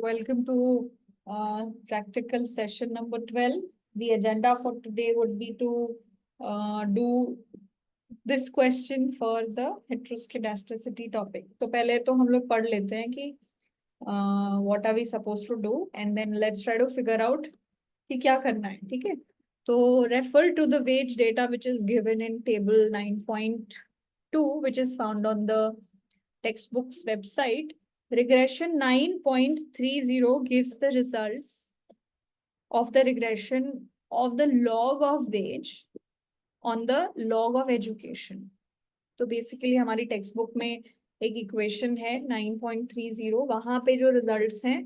Welcome to practical session number 12. The agenda for today would be to do this question for the heteroscedasticity topic. तो पहले तो हम लोग पढ़ लेते हैं कि what are we supposed to do and then let's try to figure out कि क्या करना है, ठीक है? तो refer to the wage data which is given in table 9.2 which is found on the textbook's website. Regression 9.30 gives the results of the regression of the log of wage on the log of education. तो basically हमारी text book में एक equation है 9.30, वहां पे जो results हैं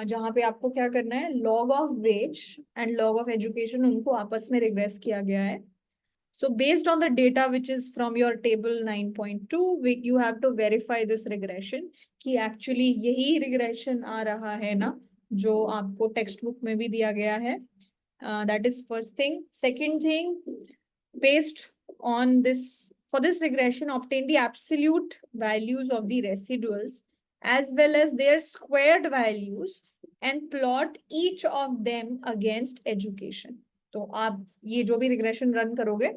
जहां पे आपको क्या करना है, log of ways and log of education उनको आपस में रिग्रेस किया गया है. So based on the data which is from your table 9.2, you have to verify this regression कि actually यही regression आ रहा है ना जो आपको टेक्स्ट बुक में भी दिया गया है. That is first thing. Second thing, based on this, for this regression, obtain the absolute values of the residuals as well as their squared values and plot each of them against education. तो आप ये जो भी regression run करोगे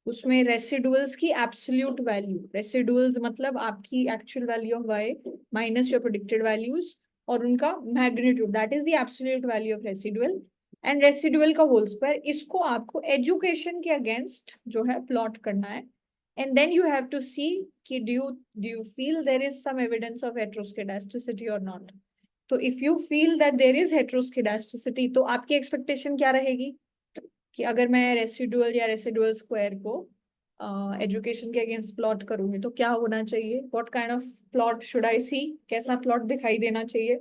उसमें residuals की absolute value, residuals मतलब आपकी actual value of y minus your predicted values और उनका magnitude, that is the absolute value of residual and residual का होल स्क्वायर. इसको आपको एजुकेशन के अगेंस्ट जो है प्लॉट करना है. And then you have to see कि do you feel there is some evidence of heteroscedasticity और नॉट. तो if you feel that there is heteroscedasticity तो आपकी एक्सपेक्टेशन क्या रहेगी कि अगर मैं रेसिडुअल या रेसिडुअल स्क्वायर को एजुकेशन के अगेंस्ट प्लॉट करूंगी तो क्या होना चाहिए, what kind of plot should I see, कैसा प्लॉट दिखाई देना चाहिए.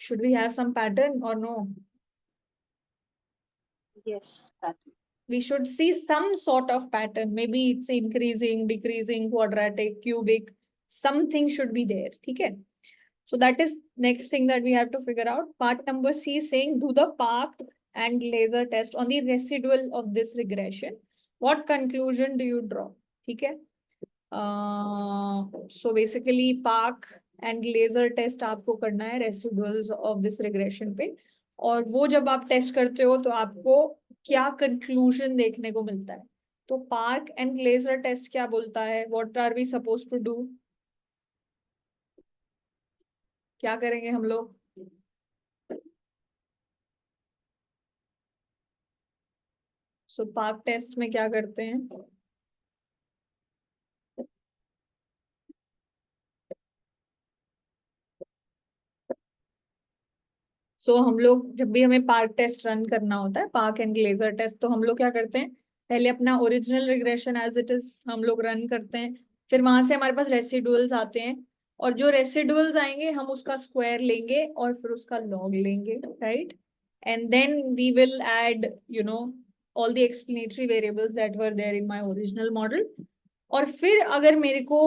Should we have some pattern और no? Yes, pattern. We should see some sort of pattern. Maybe it's increasing, decreasing, quadratic, cubic, something should be there. ठीक है? So that is next thing that we have to figure out. Part number C saying do the Park and laser test on the residual of this regression. What conclusion do you draw? ठीक है? So basically Park and laser test आपको करना है residuals of this regression पे. और वो जब आप टेस्ट करते हो तो आपको क्या कंक्लूजन देखने को मिलता है. तो पार्क एंड लेजर टेस्ट क्या बोलता है, what are we suppose to do, क्या करेंगे हम लोग. सो पार्क टेस्ट में क्या करते हैं, हम लोग जब भी हमें पार्क टेस्ट रन करना होता है, पार्क एंड लेजर टेस्ट, तो हम लोग क्या करते हैं, पहले अपना original regression as it is हम लोग रन करते हैं. फिर वहां से हमारे पास रेसिडुअल्स आते हैं और जो रेसिडुअल्स आएंगे हम उसका स्क्वायर लेंगे और फिर उसका लॉग लेंगे, right. And then we will add all the explanatory variables that were there in my original model. और फिर अगर मेरे को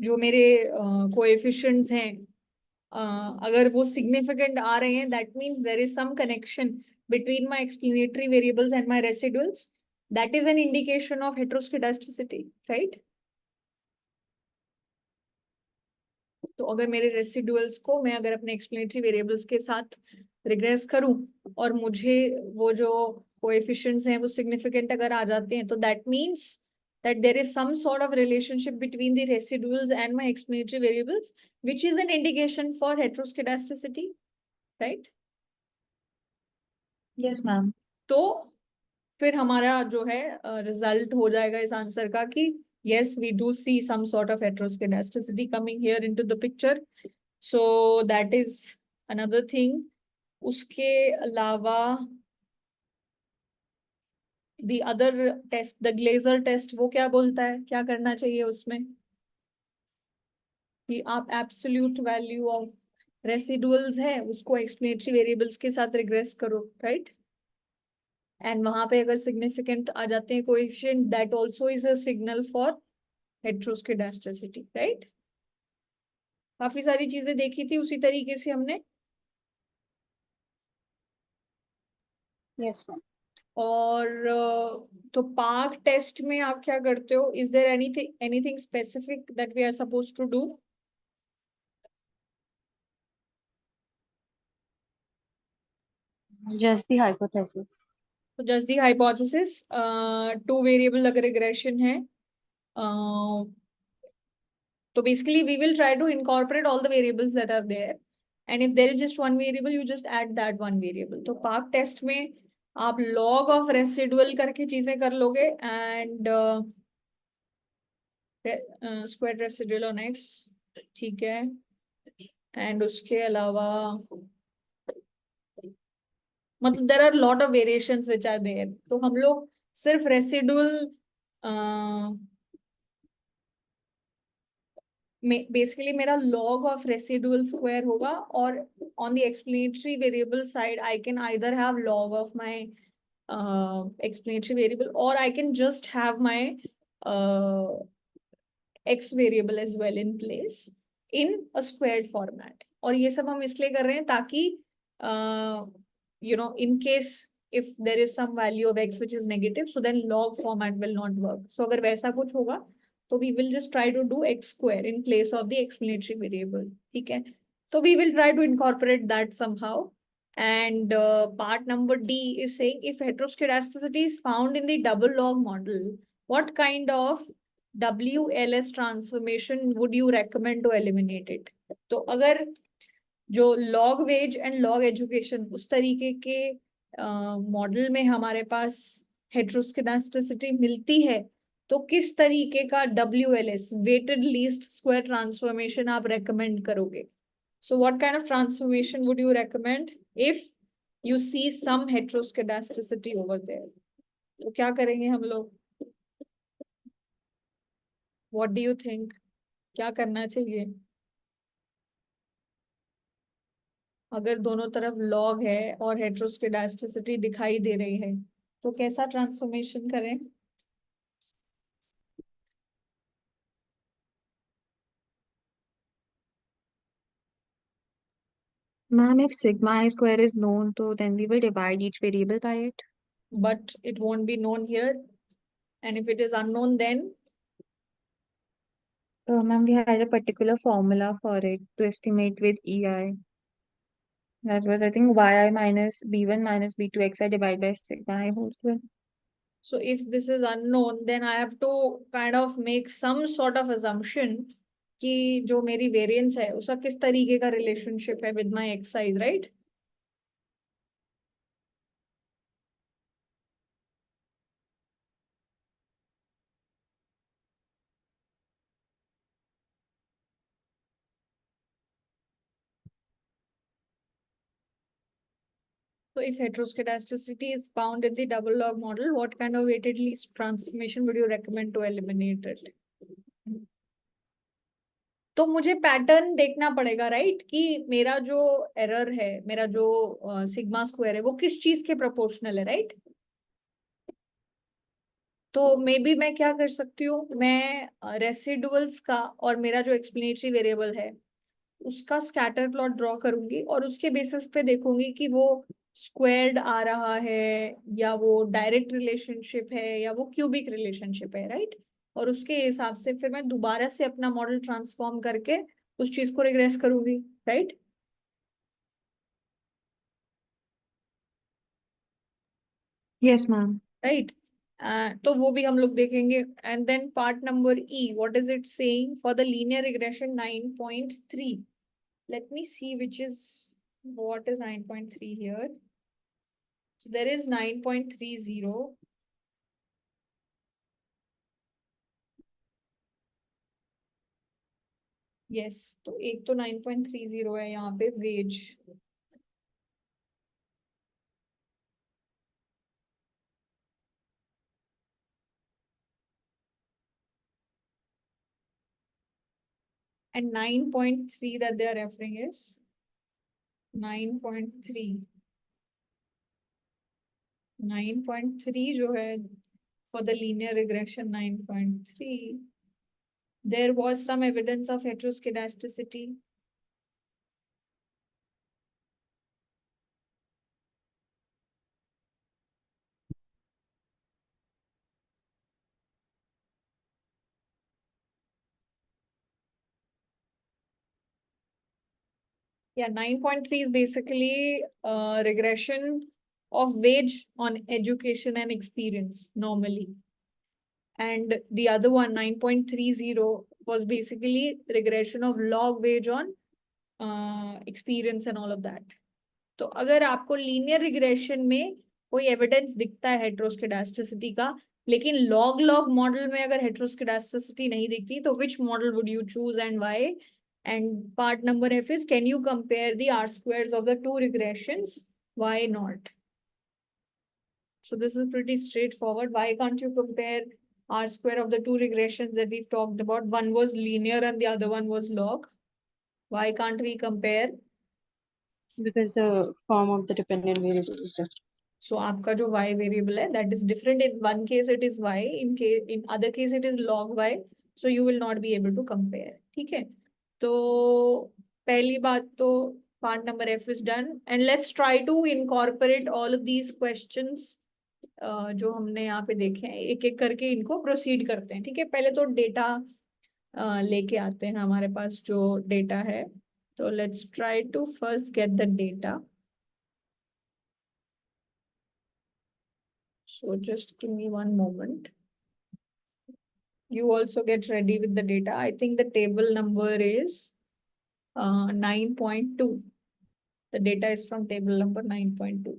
जो मेरे कोएफिशिएंट्स हैं अगर वो सिग्निफिकेंट आ रहे हैं, that means there is some connection between my explanatory variables and my residuals, that is an indication of heteroscedasticity, right. तो अगर मेरे रेसिडुअल्स को मैं अगर अपने एक्सप्लेनेटरी वेरिएबल्स के साथ रिग्रेस करूं और मुझे वो जो कोएफिशिएंट्स हैं वो सिग्निफिकेंट अगर आ जाते हैं तो that means that there is some sort of relationship between the residuals and my explanatory variables, which is an indication for heteroskedasticity, right? Yes, ma'am. तो फिर हमारा जो है रिजल्ट हो जाएगा इस आंसर का कि yes, we do see some sort of heteroskedasticity coming here into the picture. So that is another thing. उसके अलावा the other test, the Glaser test, वो क्या बोलता है, क्या करना चाहिए उसमें कि आप एब्सोल्यूट वैल्यू ऑफ रेसिडुअल्स है उसको एक्सप्लेनेटरी वेरिएबल्स के साथ रिग्रेस करो, राइट. एंड वहां पे अगर सिग्निफिकेंट आ जाते हैं coefficient, that also is a signal for heteroscedasticity, right. काफी सारी चीजें देखी थी उसी तरीके से हमने. Yes, ma'am. और तो पार्क टेस्ट में आप क्या करते हो? Is there anything specific that we are suppose to do? Just the hypothesis. तो just the hypothesis, two variable अगर रिग्रेशन है, तो basically we will try to incorporate all the variables that are there, and if there is just one variable you just add that one variable. तो park test में आप log of residual करके चीजें कर लोगे, and square residual on x, ठीक है, and उसके अलावा मतलब there are lot of variations which are there, तो हम लोग सिर्फ रेसिडुअल बेसिकली मेरा log ऑफ रेसिडुअल स्क्वायर होगा, और on the explanatory variable side I can either have log of my explanatory variable, or I can just have my x variable as well in place in a squared format. और ये सब हम इसलिए कर रहे हैं ताकि in case if there is some value of x which is negative, so then log format will not work. So अगर वैसा कुछ होगा तो we will just try to do x square in place of the explanatory variable. ठीक है, तो we will try to incorporate that somehow. And part number D is saying if heteroscedasticity is found in the double log model, what kind of WLS transformation would you recommend to eliminate it? तो अगर जो log wage and log education उस तरीके के model में हमारे पास हेट्रोस्केडास्टिसिटी मिलती है, तो किस तरीके का WLS weighted least square transformation आप रेकमेंड करोगे? So what kind of transformation would you recommend if you see some heteroscedasticity over there? तो क्या करेंगे हम लोग? व्हाट डू यू थिंक, क्या करना चाहिए अगर दोनों तरफ लॉग है और हेट्रोस्केडास्टिसिटी दिखाई दे रही है? तो कैसा ट्रांसफॉर्मेशन करें? Ma'am, if sigma I square is known, so then we will divide each variable by it. But it won't be known here, and if it is unknown, then Ma'am, we had a particular formula for it to estimate with EI. That was, I think, yi minus b1 minus b2 xi divided by sigma I whole square. so if this is unknown, then I have to kind of make some sort of assumption कि जो मेरी variance है उसका किस तरीके का relationship है with my ex size, right? So if heteroscedasticity is found in the double log model, what kind of weighted least transformation would you recommend to eliminate it? तो मुझे पैटर्न देखना पड़ेगा, राइट, कि मेरा जो एरर है, मेरा जो सिग्मा स्क्वायर है, वो किस चीज के प्रोपोर्शनल है, राइट? तो मे बी मैं क्या कर सकती हूँ, मैं रेसिडुअल्स का और मेरा जो एक्सप्लेनेटरी वेरिएबल है उसका स्कैटर प्लॉट ड्रॉ करूंगी, और उसके बेसिस पे देखूंगी कि वो स्क्वायर्ड आ रहा है, या वो डायरेक्ट रिलेशनशिप है, या वो क्यूबिक रिलेशनशिप है, राइट? और उसके हिसाब से फिर मैं दोबारा से अपना मॉडल ट्रांसफॉर्म करके उस चीज को रिग्रेस करूंगी, राइट? Yes, ma'am. राइट, तो वो भी हम लोग देखेंगे. And then part number E, what is it saying for the linear regression 9.3? let me see which is what is 9.3 here. So there is 9.30. yes, तो एक तो 9.30 है यहाँ पे veg. and 9.3 that they are referring is 9.3. 9.3 जो है for the linear regression 9.3, there was some evidence of heteroscedasticity. Yeah, 9.3 is basically regression of wage on education and experience normally. And the other one, 9.30, was basically regression of log wage on experience and all of that. तो अगर आपको linear regression में कोई evidence दिखता है हेट्रोस्केडास्टिसिटी का, लेकिन log log model में अगर हेट्रोस्केडास्टिसिटी नहीं दिखती, तो which model would you choose and why? And part number F is, can you compare the R squares of the two regressions? Why not? So this is pretty straightforward. Why can't you compare R square of the two regressions that we've talked about? One was linear and the other one was log. Why can't we compare? Because the form of the dependent variable is different. So आपका जो y variable है, that is different. In one case it is y, in other case it is log y. So you will not be able to compare. ठीक है? तो पहली बात तो part number F is done, and let's try to incorporate all of these questions जो हमने यहाँ पे देखे हैं, एक एक करके इनको प्रोसीड करते हैं. ठीक है? पहले तो डेटा लेके आते हैं हमारे पास जो डेटा है. तो let's try to first get the data. So just give me one moment. You also get ready with the data. I think the table number is 9.2. The data is from table number 9.2.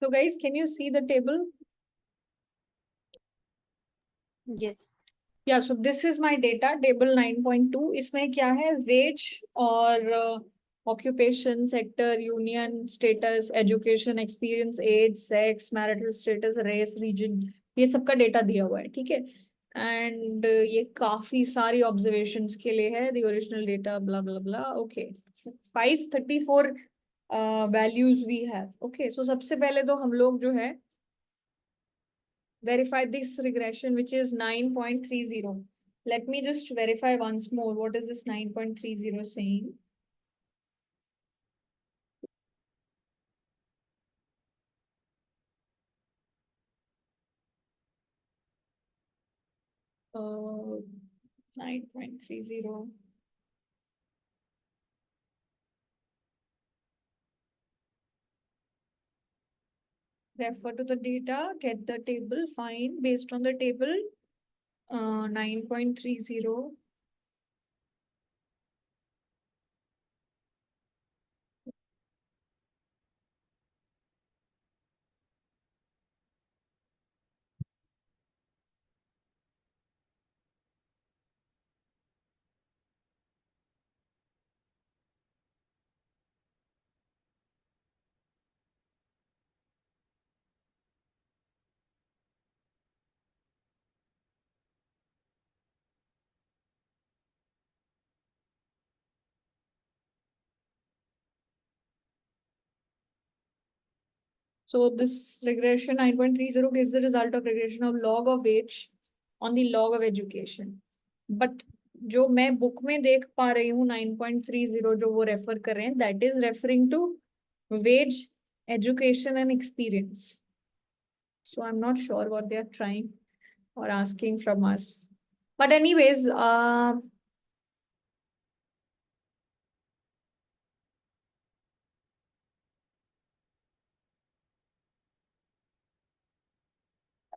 So guys, can you see the table? Yes. Yeah, so this is my data, table 9.2. इसमें क्या है? Wage और occupation, sector, union, status, education, experience, age, sex, marital status, race, region, ये सबका data दिया हुआ है. ठीक है? एंड ये काफी सारी ऑब्जर्वेशंस के लिए है. The original data blah blah blah. Okay, 534 values we have. Okay, so सबसे पहले तो हम लोग जो है verify this regression, which is 9.30. Let me just verify once more. What is this 9.30 saying? Uh, 9.30. Refer to the data, get the table, find based on the table 9.30. So this regression 9.30 gives the result of regression of log of age on the log of education. But जो मैं book में देख पा रही हूँ 9.30 जो वो refer कर रहे हैं, that is referring to wage, education and experience. So I'm not sure what they are trying or asking from us. But anyways,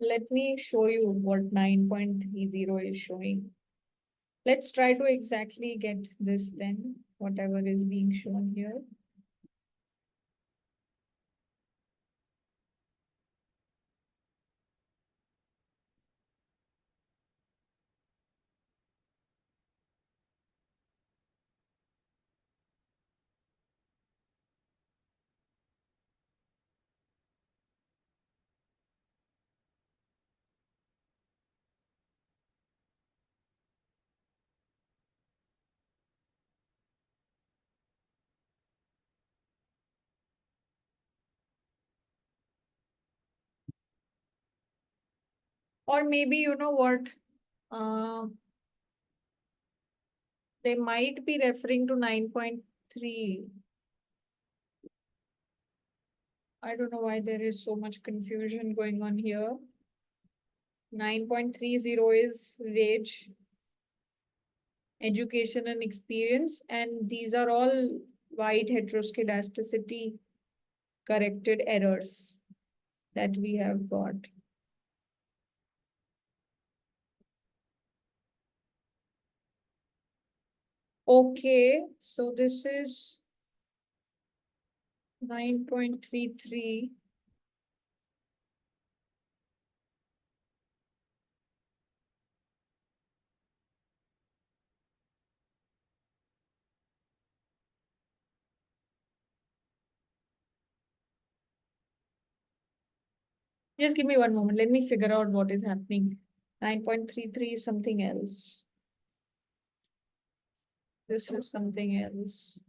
let me show you what 9.30 is showing. Let's try to exactly get this then, whatever is being shown here. Or maybe, you know what, they might be referring to 9.3. I don't know why there is so much confusion going on here. 9.30 is wage, education and experience, and these are all white heteroscedasticity corrected errors that we have got. Okay, so this is 9.33. Just give me one moment. Let me figure out what is happening. 9.33 is something else. This is something else.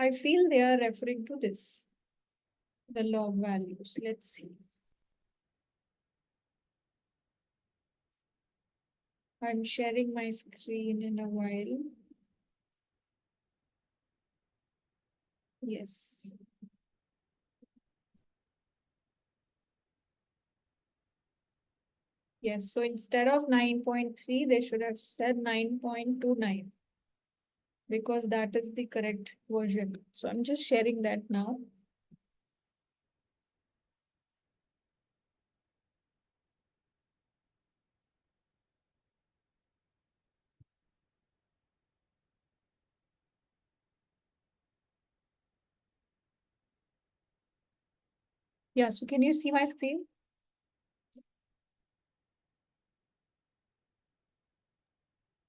I feel they are referring to this, the log values. Let's see. I'm sharing my screen in a while. Yes. Yes, so instead of 9.3, they should have said 9.29 because that is the correct version. So I'm just sharing that now. Yeah, so can you see my screen?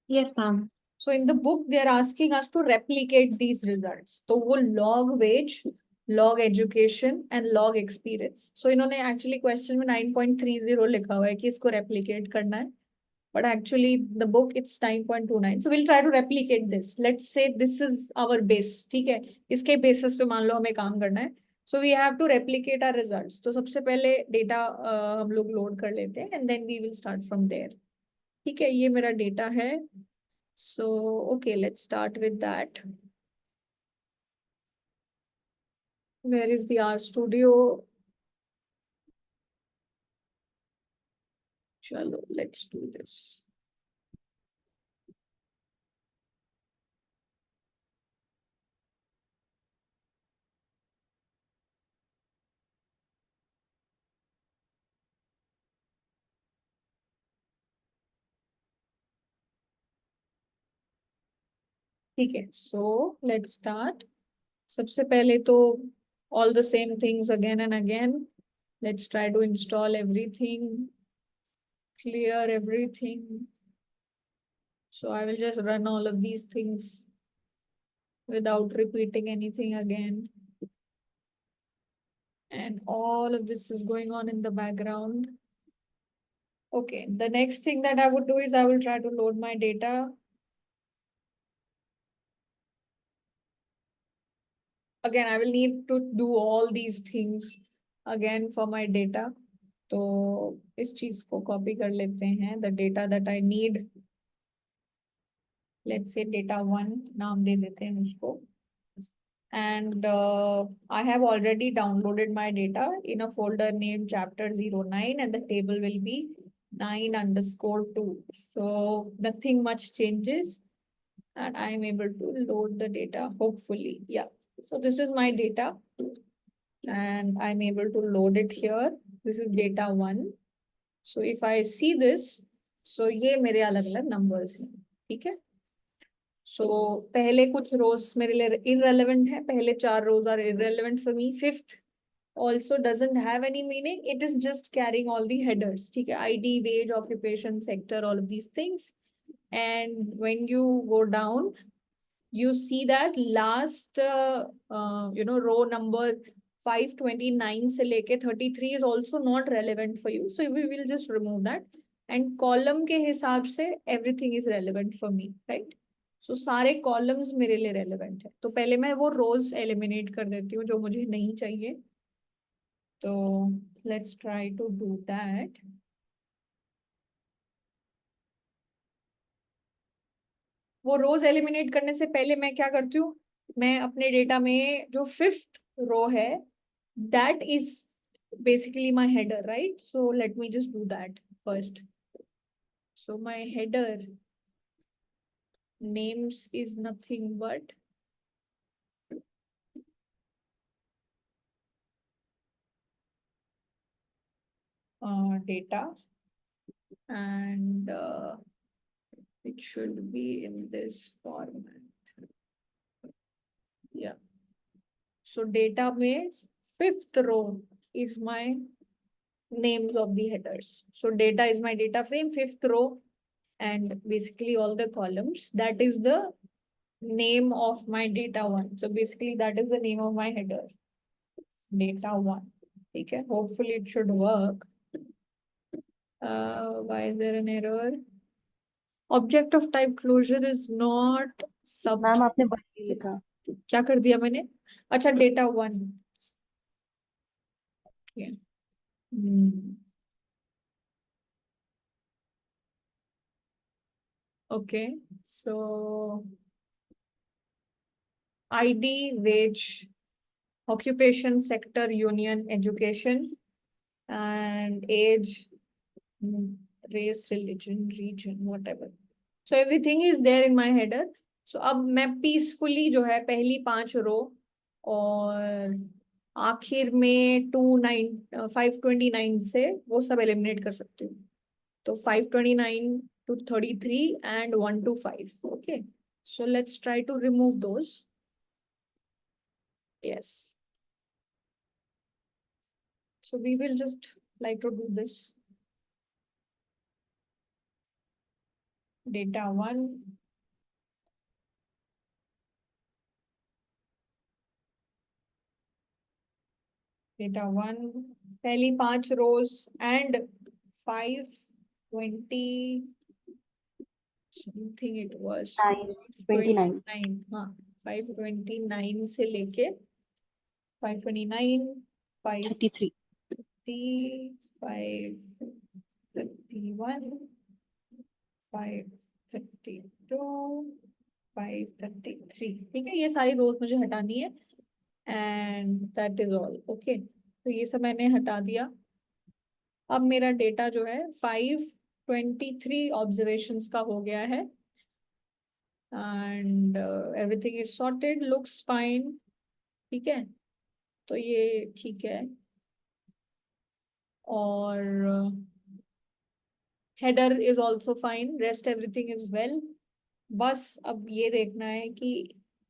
Yes, ma'am. So in the book, they are asking us to replicate these results. So वो log wage, log education and log experience. So इन्होंने actually question में 9.30 लिखा हुआ है कि इसको replicate करना है. But actually the book it's 9.29. So we'll try to replicate this. Let's say this is our base. ठीक है? इसके basis पे मान लो हमें काम करना है. So we have to replicate our results. तो सबसे पहले data हम लोग load कर लेते हैं and then we will start from there. ठीक है? ये मेरा data है. So, okay, let's start with that. Where is the R Studio? Chalo, let's do this. ठीक है, so let's start. सबसे पहले तो all the same things again and again. Let's try to install everything, clear everything. So I will just run all of these things without repeating anything again. And all of this is going on in the background. Okay, the next thing that I would do is I will try to load my data. Again, I will need to do all these things again for my data. तो इस चीज को copy कर लेते हैं. The data that I need, let's say data1 नाम दे देते हैं उसको. And I have already downloaded my data in a folder named chapter09, and the table will be 9_2. So nothing much changes, and I am able to load the data, hopefully. Yeah. So this is my data, and I'm able to load it here. This is data1. So if I see this, so ये मेरे अलग-अलग numbers हैं. ठीक है? So पहले कुछ rows मेरे लिए irrelevant है. पहले 4 rows are irrelevant for me. Fifth also doesn't have any meaning. It is just carrying all the headers. ठीक है? ID, wage, occupation, sector, all of these things. And when you go down, you see that last row number 529 से लेके 33 is also not relevant for you. So we will just remove that. And column के हिसाब से everything is relevant for me, right? So सारे columns मेरे लिए relevant है. तो पहले मैं वो rows eliminate कर देती हूँ जो मुझे नहीं चाहिए. तो let's try to do that. वो रोज एलिमिनेट करने से पहले मैं क्या करती हूँ, मैं अपने डेटा में जो 5th रो है, that is basically my header, right? So let me just do that first. So my header names is nothing but data, and it should be in this format. Yeah. So data में 5th row is my names of the headers. So data is my data frame, 5th row, and basically all the columns. That is the name of my data1. So basically that is the name of my header, data1. Okay, hopefully it should work. Why is there an error? Object of type closure is not sub. Ma'am आपने बड़ी लिखा. क्या कर दिया मैंने? अच्छा, data1. Okay. Okay, so ID, wage, occupation, sector, union, education, and age, race, religion, region, whatever. So everything is there in my header. So अब मैं peacefully जो है पहली 5 रो और आखिर में 529 से वो सब एलिमिनेट कर सकती हूँ. तो 529 to 33 and 1 to 5. Okay. So let's try to remove those. Yes. So we will just like to do this. Data1. Data1. पहली 5 rows and 520 something it was. 29. हाँ, 529 से लेके 529, 33. 531, 532, 533. ठीक है, ये सारी रोज मुझे हटानी है. And that is all. Okay, तो ये सब मैंने हटा दिया. अब मेरा डेटा जो है 523 ऑब्जर्वेशंस का हो गया है. And everything is sorted, looks fine. ठीक है, तो ये ठीक है. और header is also fine, rest everything is well. बस अब ये देखना है कि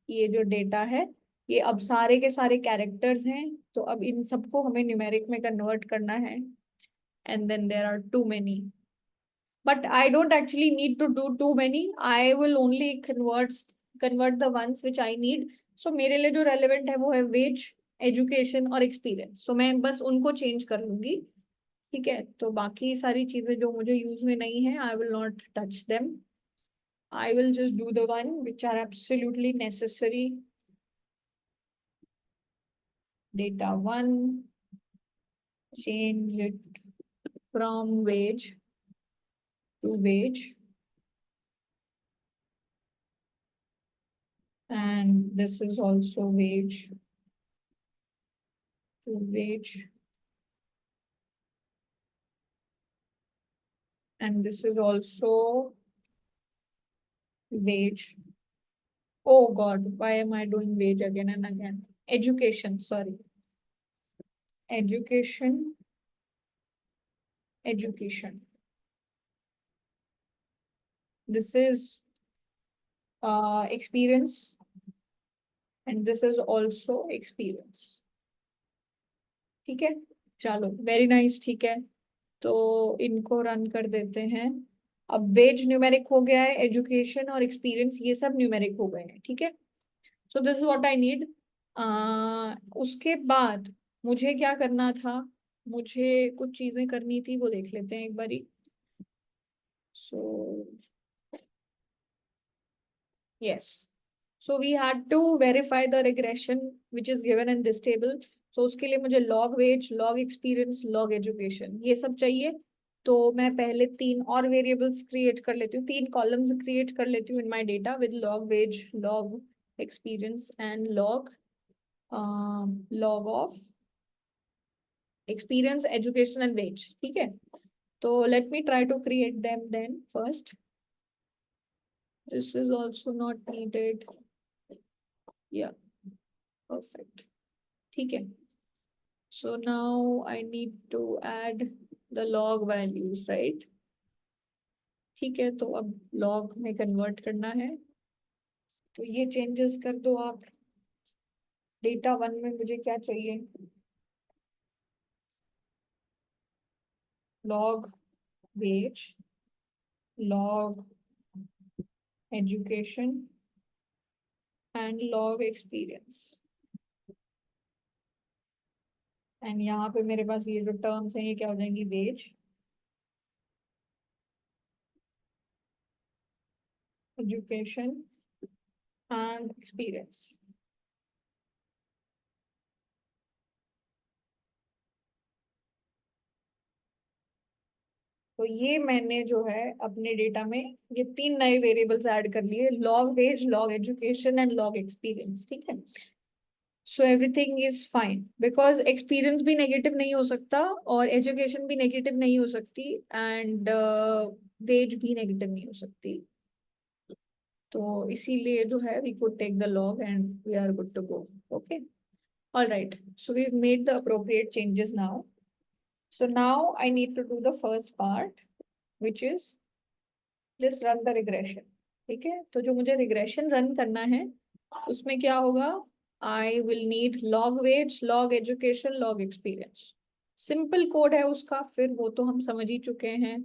ये जो डेटा है ये अब सारे के सारे कैरेक्टर्स हैं, तो अब इन सबको हमें न्यूमेरिक में कन्वर्ट करना है, and then there are too many, but I don't actually need to do too many. I will only convert the ones which I need. So मेरे लिए जो relevant है वो है wage, education और experience. So मैं बस उनको change कर लूंगी, ठीक है? तो बाकी सारी चीजें जो मुझे use में नहीं है, I will not touch them. I will just do the one which are absolutely necessary. Data 1, change it from wage to wage. And this is also wage to wage. And this is also wage. Oh God, why am I doing wage again and again? Education, sorry. Education. Education. This is experience. And this is also experience. ठीक है? चलो, very nice, ठीक है? तो इनको run कर देते हैं. अब वेज न्यूमेरिक हो गया है, एजुकेशन और एक्सपीरियंस ये सब न्यूमेरिक हो गए हैं, ठीक है? सो this is what I need. उसके बाद मुझे क्या करना था, मुझे कुछ चीजें करनी थी, वो देख लेते हैं एक बारी. सो yes, so we had to verify the regression which is given in this table. So उसके लिए मुझे log wage, log experience, log education ये सब चाहिए. तो मैं पहले 3 और वेरिएबल्स क्रिएट कर लेती हूँ, 3 कॉलम्स क्रिएट कर लेती हूँ in my data with log wage, log experience and log of experience, education and wage. ठीक है? तो let me try to create them then first. This is also not needed. Yeah, perfect. ठीक है? So now I need to add the log values, right? ठीक है, तो अब log में convert करना है. तो ये changes कर दो आप. Data 1 में मुझे क्या चाहिए? Log wage, log education and log experience. And यहाँ पे मेरे पास ये जो टर्म्स हैं ये क्या हो जाएंगी? Wage, education and experience. तो ये मैंने जो है अपने डेटा में ये 3 नए वेरिएबल्स ऐड कर लिए, log wage, log education and log experience. ठीक है? So everything is fine because experience भी नेगेटिव नहीं हो सकता और एजुकेशन भी नेगेटिव नहीं हो सकती एंड वेज भी नेगेटिव नहीं हो सकती. तो इसीलिए जो है we could take the log and we are good to go. Okay, all right, so we've made the appropriate changes now. So now I need to do the first part, which is just run the regression. ठीक है? तो जो मुझे regression run करना है उसमें क्या होगा? I will need log wage, log education, log experience. Simple code है उसका, फिर वो तो हम समझ ही चुके हैं.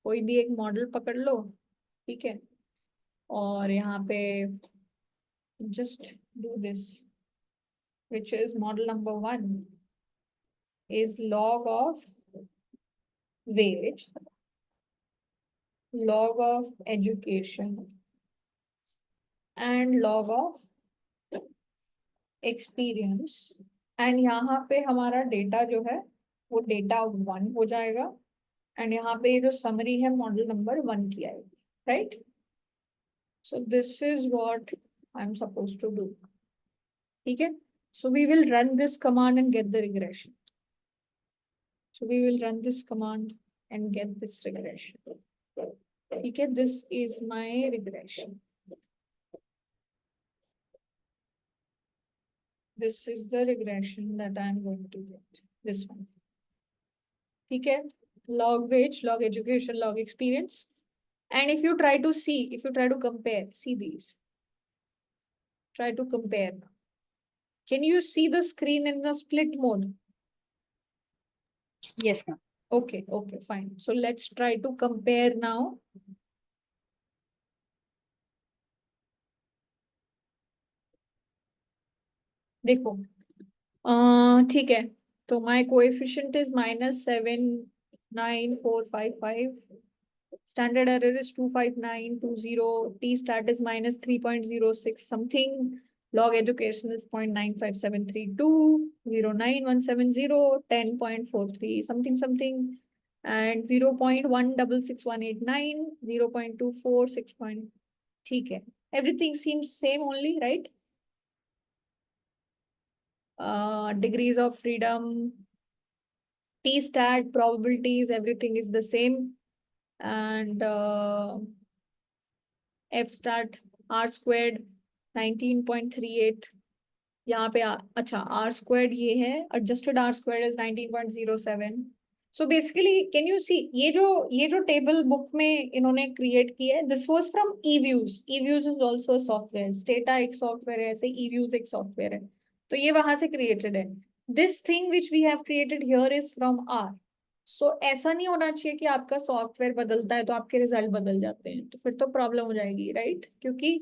कोई भी एक मॉडल पकड़ लो, ठीक है, और यहाँ पे just do this, which is model number 1 is log of wage, log of education and log of experience. And यहाँ पे हमारा डेटा जो है वो डेटा 1 हो जाएगा एंड यहाँ पे ये जो समरी है मॉडल नंबर 1 की आएगी. Right? So this is what I am suppose to do. ठीक है? So we will run this command and get the regression. So we will run this command and get this regression. ठीक है? This is my regression. This is the regression that I am going to get. This one. ठीक है? Log wage, log education, log experience, And if you try to see, if you try to compare, see these. Try to compare. Can you see the screen in the split mode? Yes, ma'am. Okay, okay, fine. So let's try to compare now. देखो, ठीक है. तो my coefficient is -79455. Standard error is 25920. T stat is -3.06 something. Log education is 0.95732. 09170. 10.43 something something. And 0.166189. 0.246. ठीक है. Everything seems same only, right? Degrees of freedom, T stat, probabilities, everything is the same. And F stat, R squared 19.38. यहाँ पे अच्छा R squared ये है, adjusted R squared is 19.07. So basically, can you see ये जो table book में इन्होंने create की है, this was from eViews. eViews is also a software. Stata एक सॉफ्टवेयर है, ऐसे eViews एक सॉफ्टवेयर है, तो ये वहां से क्रिएटेड है. This thing which we have created here is from R. So ऐसा नहीं होना चाहिए कि आपका सॉफ्टवेयर बदलता है तो आपके रिजल्ट बदल जाते हैं, तो फिर तो प्रॉब्लम हो जाएगी, राइट? क्योंकि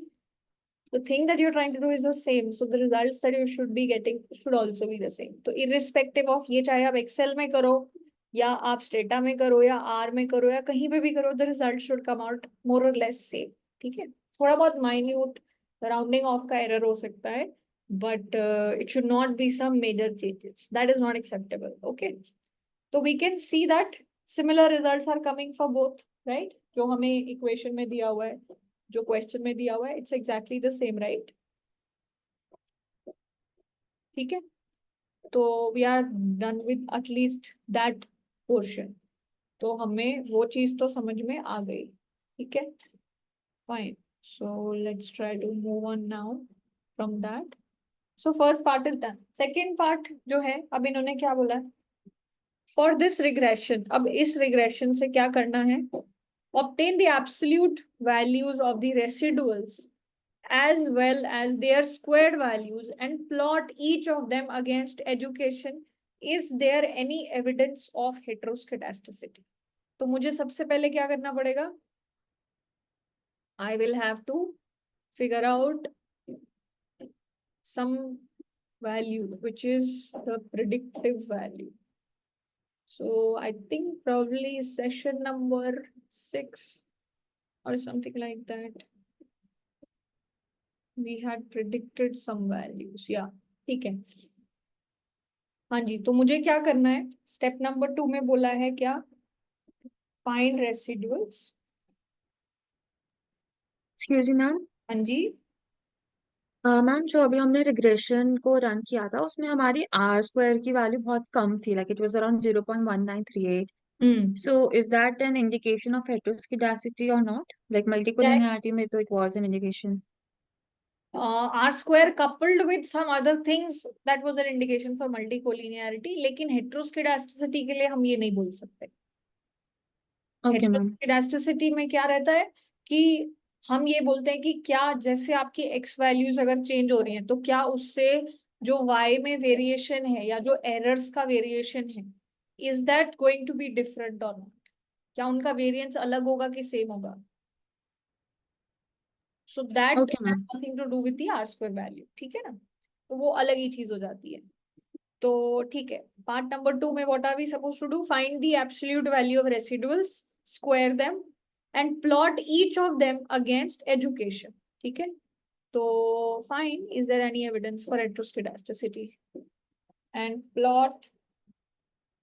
the thing that you're trying to do is the same, so the results that you should be getting should also be the same. तो irrespective of ये चाहे आप Excel में करो या आप Stata में करो या R में करो या कहीं पे भी करो, the result should come out more or less same. ठीक है? थोड़ा बहुत minute rounding off का error हो सकता है, but it should not be some major changes. That is not acceptable. Okay? तो we can see that similar results are coming for both, right? जो हमें equation में दिया हुआ है, जो क्वेश्चन में दिया हुआ है, it's exactly the same, right? ठीक है, तो we are done with at least that portion. तो हमें वो चीज तो समझ में आ गई. ठीक है, fine. So let's try to move on now from that. So first part is done. Second part जो है, अब इन्होंने क्या बोला है? फॉर दिस रिग्रेशन, अब इस रिग्रेशन से क्या करना है? Obtain the absolute values of the residuals as well as their squared values and plot each of them against education. Is there any evidence of heteroscedasticity? तो मुझे सबसे पहले क्या करना पड़ेगा? I will have to figure out some value which is the predictive value. So I think probably session number 6 or something like that, we had predicted some values. Yeah, ठीक है. हाँ जी, तो मुझे क्या करना है? स्टेप नंबर 2 में बोला है क्या? Find residuals. Excuse me ma'am. हाँ जी. मैम जो अभी हमने रिग्रेशन को रन किया था उसमें हमारी आर स्क्वायर की वैल्यू बहुत कम थी, like it was around 0.1938. So is that an indication of heteroscedasticity or not? Like multicollinearity में तो it was an indication. R square coupled with some other things, that was an indication for multicollinearity. लेकिन heteroscedasticity के लिए हम ये नहीं बोल सकते. Okay ma'am. हेटेरोस्केडास्टिसिटी में क्या रहता है कि हम ये बोलते हैं कि क्या जैसे आपकी एक्स वैल्यूज अगर चेंज हो रही हैं तो क्या उससे जो वाई में वेरिएशन है या जो एरर्स का वेरिएशन है, is that going to be different और नॉट? क्या उनका वेरिएंस अलग होगा कि सेम होगा? So that has nothing to do with the R square value. ठीक है ना, तो वो अलग ही चीज हो जाती है. तो ठीक है, पार्ट नंबर 2 में what are we suppose to do? Find the absolute value of residuals, square them and plot each of them against education. ठीक है, तो fine, is there any evidence for heteroscedasticity? And plot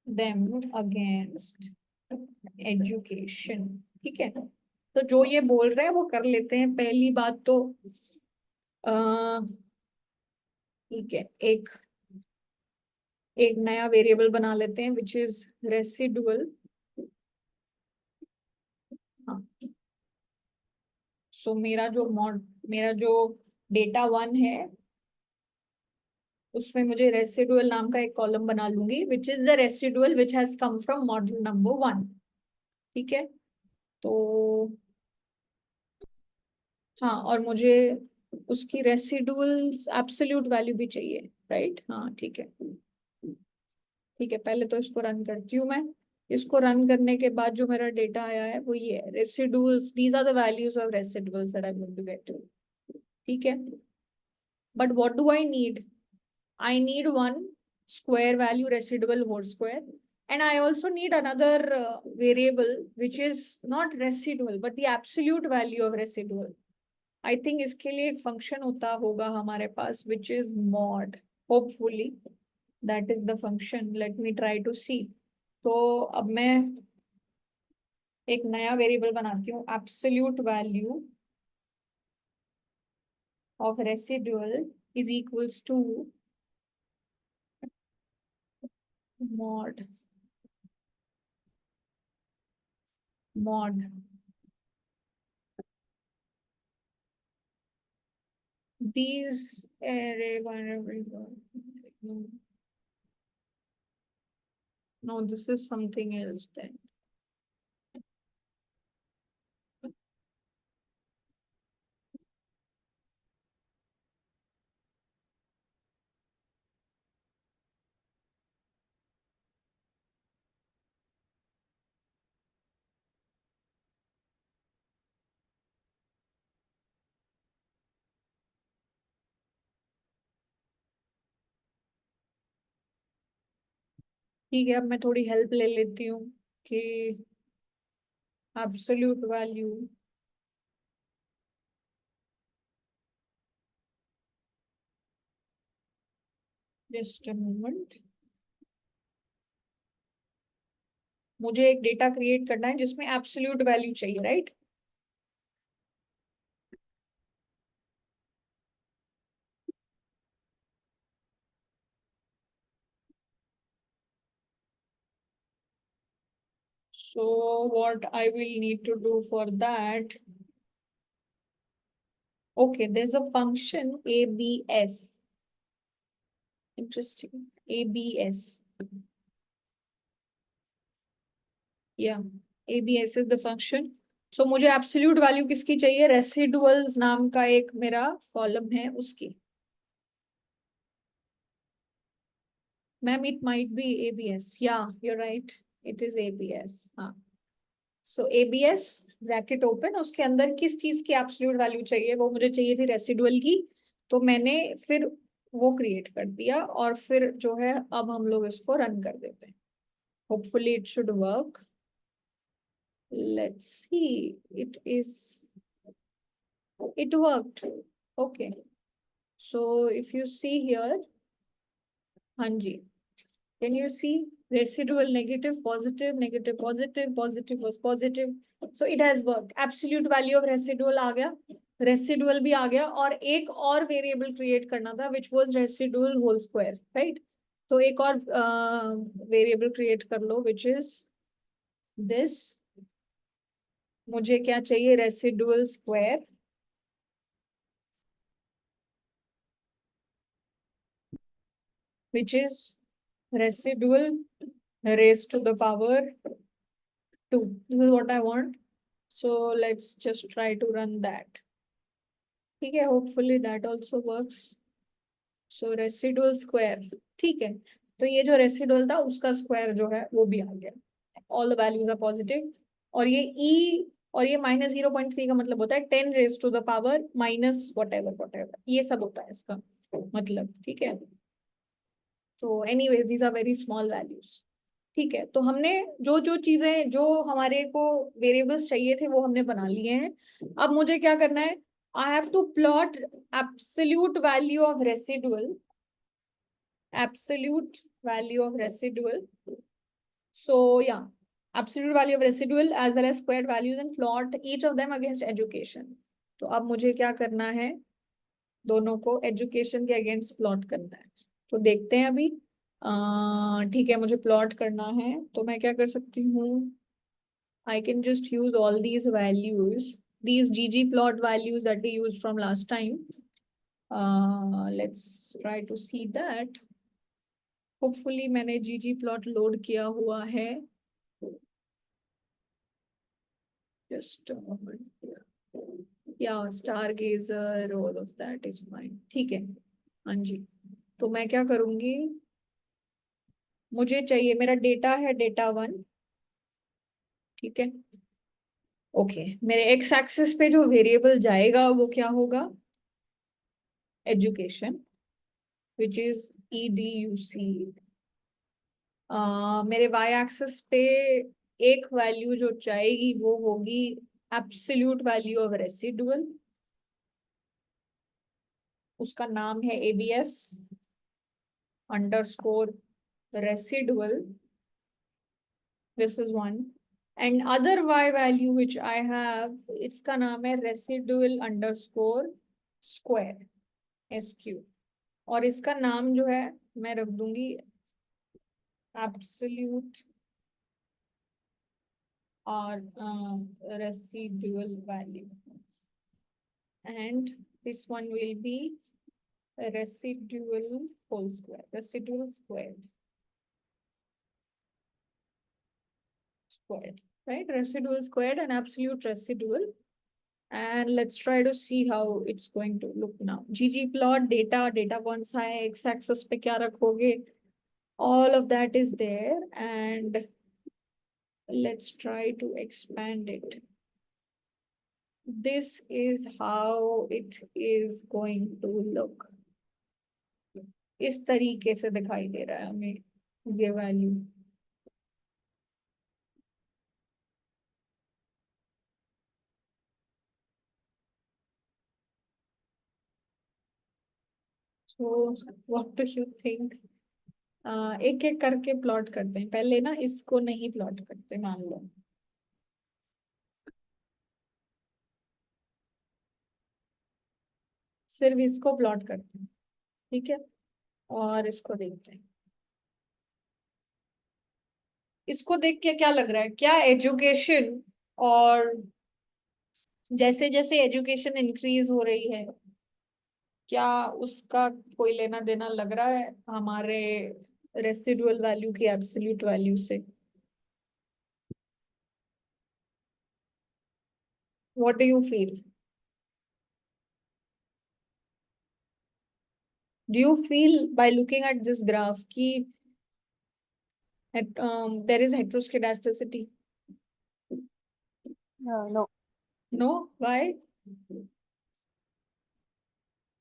them against education. ठीक है, तो जो ये बोल रहे हैं वो कर लेते हैं. पहली बात तो ठीक है, एक नया वेरिएबल बना लेते हैं विच इज रेसिडुअल. हाँ, सो मेरा जो डेटा 1 है उसमें मुझे रेसिडुअल नाम का एक कॉलम बना लूंगी which is the residual which has come from model number 1. ठीक है, तो हाँ, और मुझे उसकी रेसिडुअल्स एब्सोल्यूट वैल्यू भी चाहिए, राइट? हाँ ठीक है, ठीक है, पहले तो इसको रन करती हूँ मैं। इसको रन करने के बाद जो मेरा डेटा आया है वो ये है, residuals, these are the values of residuals that I am going to get. ठीक है, but what do I need? I need one square value residual whole square, and I also need another variable which is not residual but the absolute value of residual. I think इसके लिए एक function होता होगा हमारे पास which is mod. Hopefully that is the function. Let me try to see. तो अब मैं एक नया वेरिएबल बनाती हूँ, absolute value of residual is equals to mod these array variable. No, this is something else then. ठीक है, अब मैं थोड़ी हेल्प ले लेती हूँ कि absolute value just a moment, मुझे एक डेटा क्रिएट करना है जिसमें एब्सोल्यूट वैल्यू चाहिए, right? So what I will need to do for that, okay, there's a function ABS. Interesting. ABS. Yeah, ABS is the function. So मुझे absolute value किसकी चाहिए? Residuals नाम का एक मेरा कॉलम है उसकी। Ma'am it might be ABS, या you are right, it is ABS। हाँ, सो ABS ब्रैकेट ओपन, उसके अंदर किस चीज की एब्सोल्यूट वैल्यू चाहिए? वो मुझे चाहिए थी रेसिडुअल की, तो मैंने फिर वो क्रिएट कर दिया, और फिर जो है अब हम लोग इसको रन कर देते हैं। Hopefully it should work. Let's see, it worked. Okay, so if you see here, हाँ जी, can you see residual negative positive negative positive positive was positive, so it has worked. Absolute value of residual आ गया, residual भी आ गया, और एक और variable create करना था which was residual whole square, right? तो एक और वेरिएबल क्रिएट कर लो which is this। मुझे क्या चाहिए? Residual square, which is residual raised to the power 2. This is what I want. So let's just try to run that. ठीक है, hopefully that also works. So residual square, ठीक है, तो ये जो रेसिडुअल था उसका स्क्वायर जो है वो भी आ गया। All the values are positive, और ये E और ये -0.3 का मतलब होता है 10 raised to the power minus whatever, ये सब होता है इसका मतलब, ठीक है? So anyway, these are very small values. ठीक है, तो हमने जो जो चीजें जो हमारे को वेरिएबल्स चाहिए थे वो हमने बना लिए हैं। अब मुझे क्या करना है? I have to plot absolute value of residual, absolute value of residual, so yeah, absolute value of residual as well as squared values, and plot each of them against education. तो अब मुझे क्या करना है? दोनों को एजुकेशन के against plot करना है। तो देखते हैं अभी। ठीक है, मुझे प्लॉट करना है, तो मैं क्या कर सकती हूँ? I can just use all these values, these ggplot values that we used from last time. Let's try to see that. Hopefully मैंने ggplot load किया हुआ है। Just a moment. या star गेजर, all of that is fine, ठीक है। हाँ जी, तो मैं क्या करूंगी, मुझे चाहिए, मेरा डेटा है डेटा 1, ठीक है। ओके, मेरे एक्स एक्सिस पे जो वेरिएबल जाएगा वो क्या होगा, एजुकेशन, विच इज EDUC। मेरे वाई एक्सिस पे एक वैल्यू जो जाएगी वो होगी एब्सोल्यूट वैल्यू ऑफ रेसिडुअल, उसका नाम है ABS underscore residual, this is one. And other Y value which I have, इसका नाम है रेसिडुअल अंडरस्कोर स्क्वायर, SQ। और इसका नाम जो है मैं रख दूंगी एब्सोल्यूट और residual value, and this one will be residual whole square, residual squared, right? Residual squared and absolute residual. And let's try to see how it's going to look now. ggplot data कौन सा है, x axis पे क्या रखोगे, all of that is there, and let's try to expand it. This is how it is going to look. इस तरीके से दिखाई दे रहा है हमें ये value. So what do you think? एक एक करके प्लॉट करते हैं, पहले ना इसको नहीं प्लॉट करते, मान लो सिर्फ इसको प्लॉट करते हैं, ठीक है। और इसको देखते हैं, इसको देख के क्या लग रहा है, क्या एजुकेशन, और जैसे जैसे एजुकेशन इंक्रीज हो रही है, क्या उसका कोई लेना देना लग रहा है हमारे रेसिडुअल वैल्यू की एब्सोल्यूट वैल्यू से? What do you feel? Do you feel by looking at this graph कि there is heteroscedasticity? No. No, why?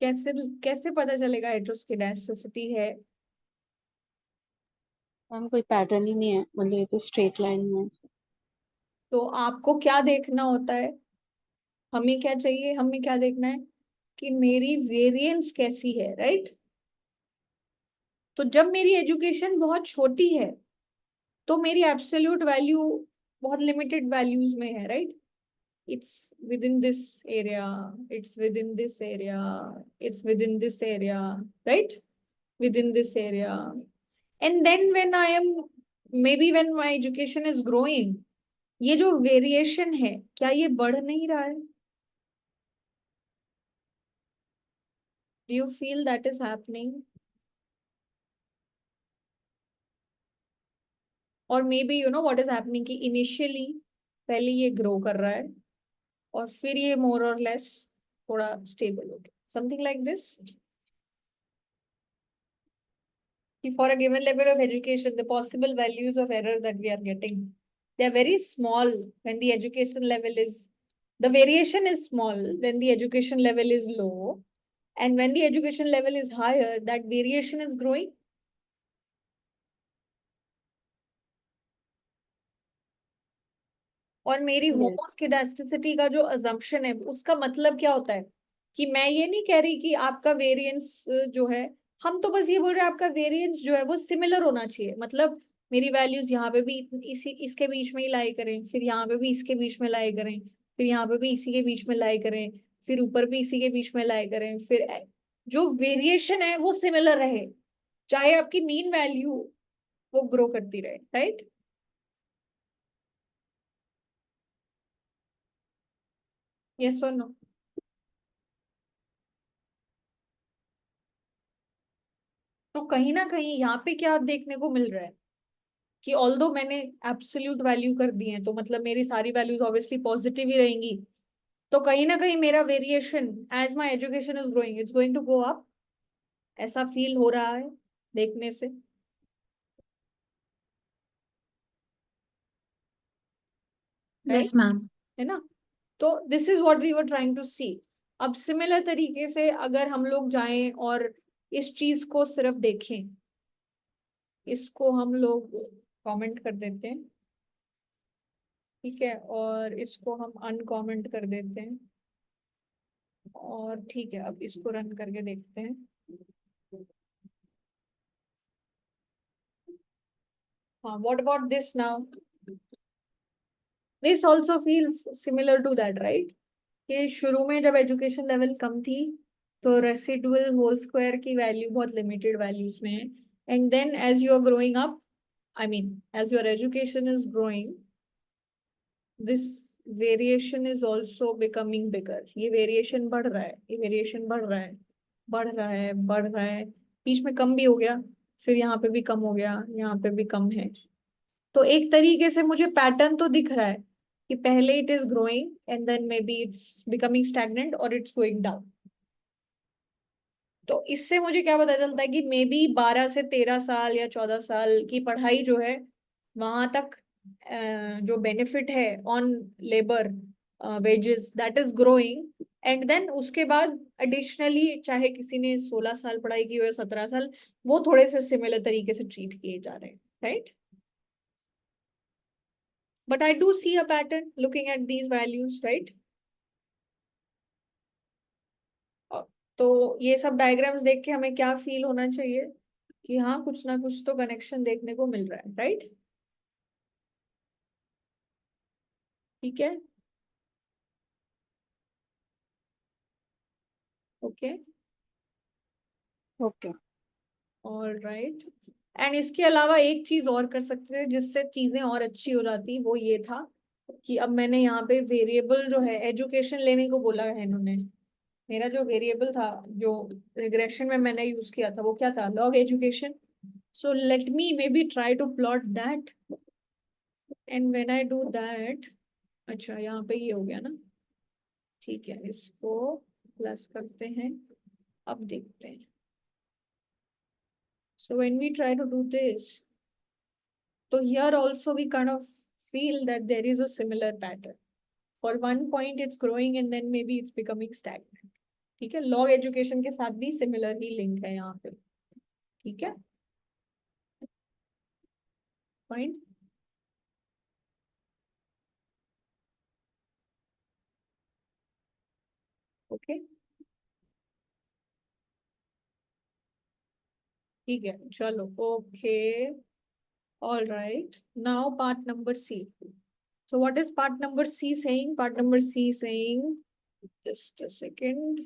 कैसे कैसे पता चलेगा हेट्रोस्केडास्टिसिटी है? मैम कोई पैटर्न ही नहीं है, मतलब ये तो स्ट्रेट लाइन है। तो आपको क्या देखना होता है, हमें क्या चाहिए, हमें क्या देखना है कि मेरी वेरिएंस कैसी है, राइट? तो जब मेरी एजुकेशन बहुत छोटी है तो मेरी एब्सोल्यूट वैल्यू बहुत लिमिटेड वैल्यूज में है, right? It's within this area, it's within this area, it's within this area, right? Within this area. And then when I am, maybe when my education is growing, ये जो variation है क्या ये बढ़ नहीं रहा है? Do you feel that is happening? Or maybe you know what is happening कि initially पहले ये grow कर रहा है और फिर ये more or less थोड़ा stable हो गया, something like this. For a given level of education, the possible values of error that we are getting, they are very small when the education level is, the variation is small when the education level is low, and when the education level is higher, that variation is growing. और मेरी Yes. होमोस्केडास्टिसिटी का जो assumption है उसका मतलब क्या होता है कि मैं ये नहीं कह रही कि आपका वेरिएंस जो है, हम तो बस ये बोल रहे हैं आपका वेरिएंस जो है वो सिमिलर होना चाहिए, मतलब मेरी वैल्यूज यहाँ पे भी इसी इसके बीच में ही लाई करें, फिर यहाँ पे भी इसके बीच में लाई करें, फिर यहाँ पे भी इसी के बीच में लाई करें, फिर ऊपर भी इसी के बीच में लाई करें, फिर जो वेरिएशन है वो सिमिलर रहे, चाहे आपकी मीन वैल्यू वो ग्रो करती रहे, राइट? यस और नो? तो कहीं ना कहीं यहाँ पे क्या देखने को मिल रहा है कि ऑल्दो मैंने एब्सोल्यूट वैल्यू कर दी है तो मतलब मेरी सारी वैल्यूज ऑब्वियसली पॉजिटिव ही रहेंगी, तो कहीं ना कहीं मेरा variation as my education is growing it's going to go up, ऐसा फील हो रहा है देखने से। Yes right, ma'am. है ना? तो this is what we were trying to see. अब सिमिलर तरीके से अगर हम लोग जाएं और इस चीज को सिर्फ देखें, इसको हम लोग कमेंट कर देते हैं, ठीक है, और इसको हम अनकमेंट कर देते हैं, और ठीक है, अब इसको रन करके देखते हैं। हाँ, what about this now? This also feels similar to that, right? कि शुरू में जब एजुकेशन लेवल कम थी तो रेसिडुअल होल स्क्वायर की वैल्यू बहुत लिमिटेड वैल्यूज में है, and then as you are growing up, I mean as your education is growing, this variation is also becoming bigger. ये वेरिएशन बढ़ रहा है, ये वेरिएशन बढ़ रहा है, बढ़ रहा है, बढ़ रहा है, बीच में कम भी हो गया, फिर यहाँ पे भी कम हो गया, यहाँ पे भी कम है। तो एक तरीके से मुझे पैटर्न तो दिख रहा है कि पहले it is growing and then maybe it's becoming stagnant और इट्स गोइंग डाउन। तो इससे मुझे क्या पता चलता है कि मे बी 12 से 13 साल या 14 साल की पढ़ाई जो है, वहां तक जो बेनिफिट है on labour wages that is growing, and then उसके बाद एडिशनली चाहे किसी ने 16 साल पढ़ाई की हो या 17 साल, वो थोड़े से सिमिलर तरीके से ट्रीट किए जा रहे हैं, right? But I do see a pattern looking at these values, right? तो ये सब डायग्राम्स देख के हमें क्या फील होना चाहिए कि हाँ, कुछ ना कुछ तो कनेक्शन देखने को मिल रहा है, राइट? ठीक है, okay, Okay. All right. And इसके अलावा एक चीज और कर सकते थे जिससे चीजें और अच्छी हो जाती, वो ये था कि अब मैंने यहाँ पे वेरिएबल जो है एजुकेशन लेने को बोला है इन्होंने। मेरा जो वेरिएबल था जो रिग्रेशन में मैंने यूज किया था वो क्या था? Log education. So let me maybe try to plot that. And when I do that, अच्छा यहाँ पे ये हो गया ना, ठीक है, इसको प्लस करते हैं, अब देखते हैं। So when we try to do this, so here also we kind of feel that there is a similar pattern. For one point it's growing and then maybe it's becoming stagnant. ठीक है, log education के साथ भी similar ही link है यहाँ पे, ठीक है, फाइन। ओके, ठीक है, चलो, okay, all right. Now part number C. So what is part number C saying? Part number C saying, just a second.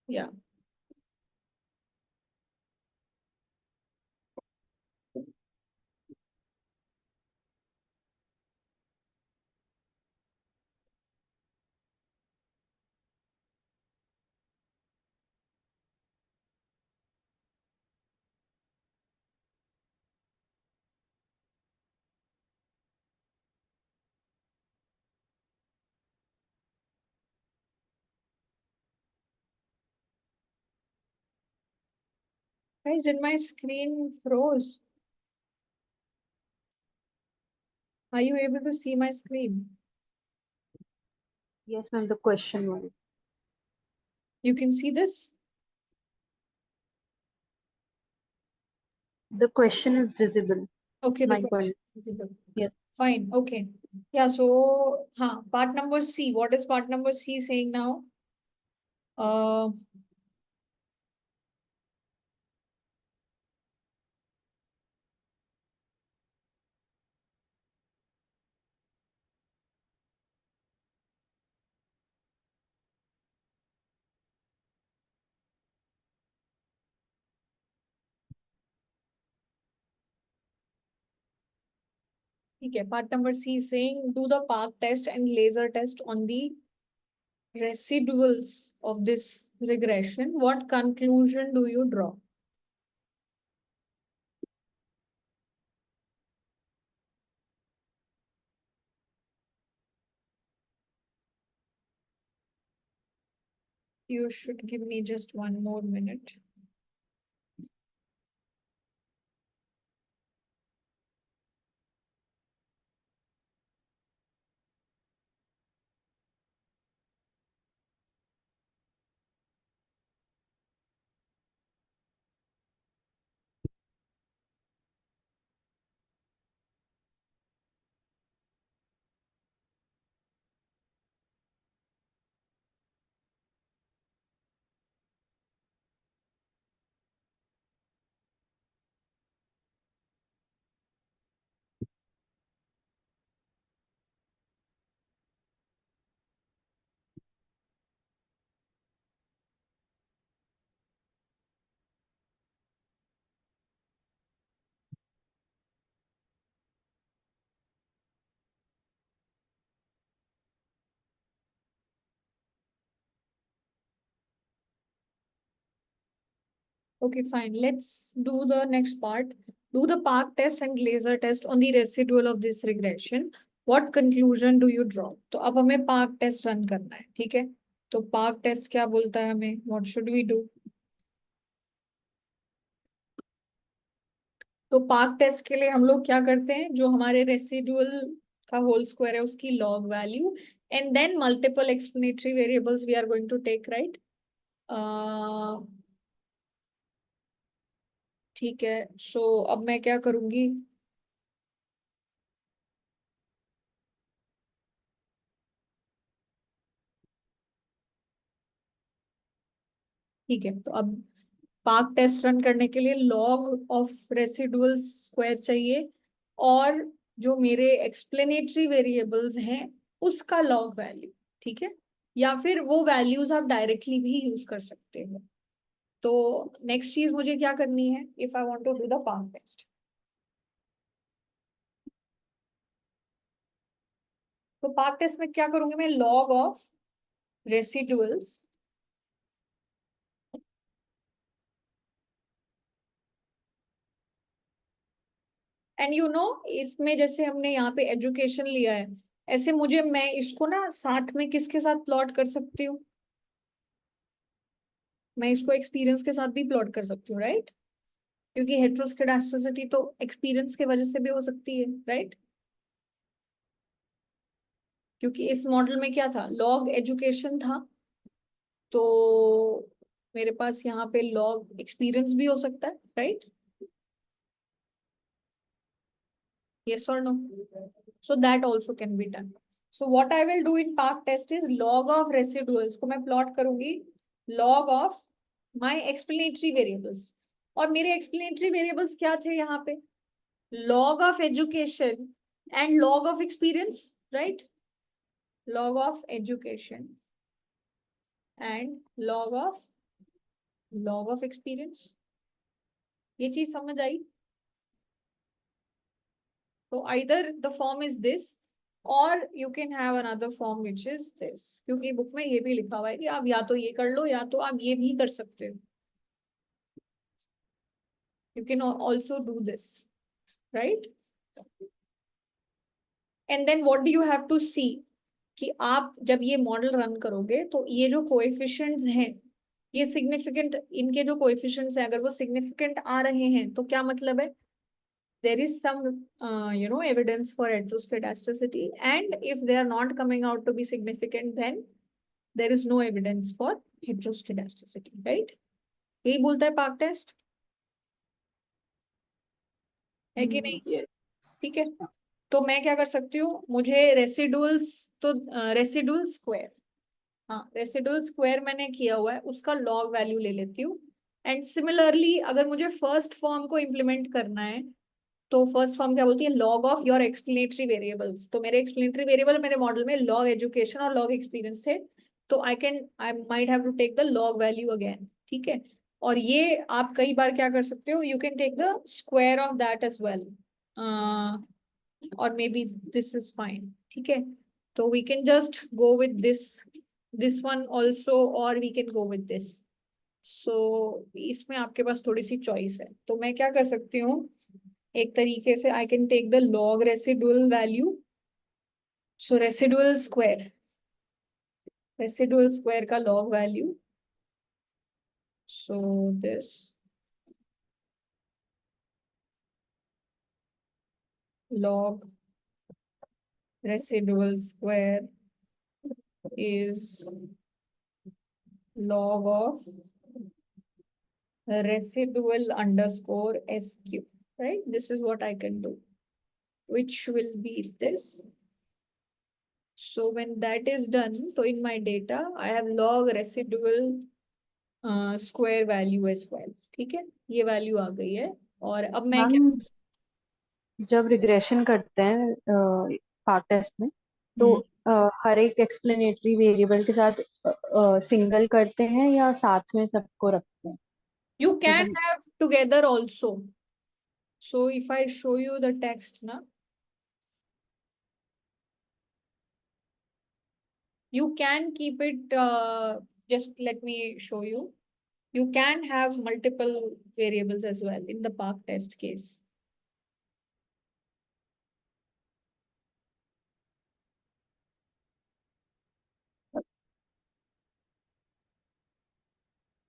Yeah. Guys, did my screen froze? Are you able to see my screen? Yes, ma'am. The question one. You can see this? The question is visible. Okay, the My question point. is visible. Yes. Fine, okay. Yeah, so, part number C. What is part number C saying now? ठीक है, part number C is saying, do the park test and laser test on the residuals of this regression. What conclusion do you draw? You should give me just 1 more minute. Okay, fine. Let's do the next part. Do the Park test and Glaser test on the residual of this regression. What conclusion do you draw? तो अब हमें Park test run करना है, ठीक है? तो Park test क्या बोलता है हमें? What should we do? तो Park test के लिए हम लोग क्या करते हैं? जो हमारे रेसिडुअल का होल स्क्वायर है उसकी log value and then multiple explanatory variables we are going to take, right? ठीक है. सो अब मैं क्या करूंगी? ठीक है, तो अब पार्क टेस्ट रन करने के लिए लॉग ऑफ रेसिडुअल स्क्वायर चाहिए और जो मेरे एक्सप्लेनेटरी वेरिएबल्स हैं उसका लॉग वैल्यू, ठीक है? या फिर वो वैल्यूज आप डायरेक्टली भी यूज कर सकते हो. तो नेक्स्ट चीज मुझे क्या करनी है if I want to do the park test? तो पार्क टेस्ट में क्या करूंगी मैं? Log of residuals and you know, इसमें जैसे हमने यहाँ पे एजुकेशन लिया है, ऐसे मैं इसको ना साथ में किसके साथ प्लॉट कर सकती हूँ? मैं इसको एक्सपीरियंस के साथ भी प्लॉट कर सकती हूँ, राइट? क्योंकि हेटेरोस्केडास्टिसिटी तो एक्सपीरियंस के वजह से भी हो सकती है, राइट? क्योंकि इस मॉडल में क्या था? लॉग एजुकेशन था, तो मेरे पास यहाँ पे लॉग एक्सपीरियंस भी हो सकता है, right? Yes or no? So that also can be done. So what I will do in park test is log of residuals को मैं plot करूंगी log of my explanatory variables. और मेरे explanatory variables क्या थे यहाँ पे? Log of education and log of experience, right? Log of education and log of experience. ये चीज समझ आई? So either the form is this or you can have another form which is this. क्योंकि book में ये भी लिखा हुआ है कि आप या तो ये कर लो या तो आप ये भी कर सकते हो. You can also do this, right? And then what do you have to see? कि आप जब ये मॉडल रन करोगे तो ये जो कोएफिशिएंट्स हैं ये सिग्निफिकेंट, इनके जो कोएफिशिएंट्स हैं अगर वो सिग्निफिकेंट आ रहे हैं तो क्या मतलब है? There is some evidence for heteroscedasticity, and if they are not coming out to be significant, then there is no evidence for heteroscedasticity, right? यही बोलता है पार्क टेस्ट, है कि नहीं? ठीक है, तो मैं क्या कर सकती हूँ? मुझे रेसिडुअल्स, तो रेसिडुअल स्क्वायर, हाँ रेसिडुअल स्क्वायर मैंने किया हुआ है, उसका लॉग वैल्यू ले लेती हूँ. एंड सिमिलरली अगर मुझे फर्स्ट फॉर्म को इम्प्लीमेंट करना है तो फर्स्ट फॉर्म क्या बोलती है? Log of your explanatory variables. तो मेरे एक्सप्लेनेटरी वेरिएबल मेरे मॉडल में लॉग एजुकेशन और लॉग एक्सपीरियंस थे, तो I might have to take the log value again, ठीक है? और ये आप कई बार क्या कर सकते हो? You can take the square of that as well, और maybe this is fine, ठीक है? तो we can just go with this one also और we can go with this. So इसमें आपके पास थोड़ी सी चॉइस है. तो मैं क्या कर सकती हूँ? एक तरीके से I can take the log residual value. So residual square का log value So this log residual square is log of residual underscore SQ, right? This is what I can do, which will be this. So when that is done, so in my data, I have log residual square value as well. ठीक है, ये value आ गई है. और अब मैं क्या, ma'am जब रिग्रेशन करते हैं पार्ट टेस्ट में तो हर एक एक्सप्लेनेटरी वेरिएबल के साथ सिंगल करते हैं या साथ में सबको रखते हैं? you can जैसे have together also. So if I show you the text na, you can keep it, just let me show you. You can have multiple variables as well in the park test case.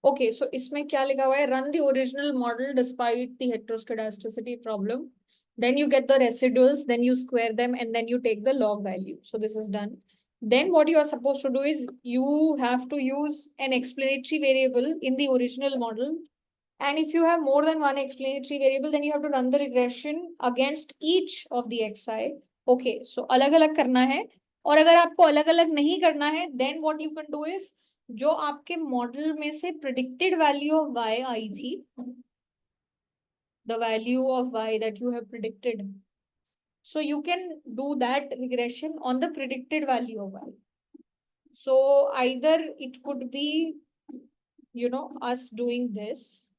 Okay, so इसमें क्या लिखा हुआ है? Run the original model despite the heteroscedasticity problem. Then you get the residuals, then you square them, and then you take the log value. So this is done. Then what you are supposed to do is you have to use an explanatory variable in the original model. And if you have more than one explanatory variable, then you have to run the regression against each of the xi. Okay, so अलग-अलग करना है. और अगर आपको अलग-अलग नहीं करना है, then what you can do is जो आपके मॉडल में से प्रिडिक्टेड वैल्यू ऑफ y आई थी, the value of y that you have predicted, so you can do that regression on the predicted value of y. So either it could be, you know, us doing this,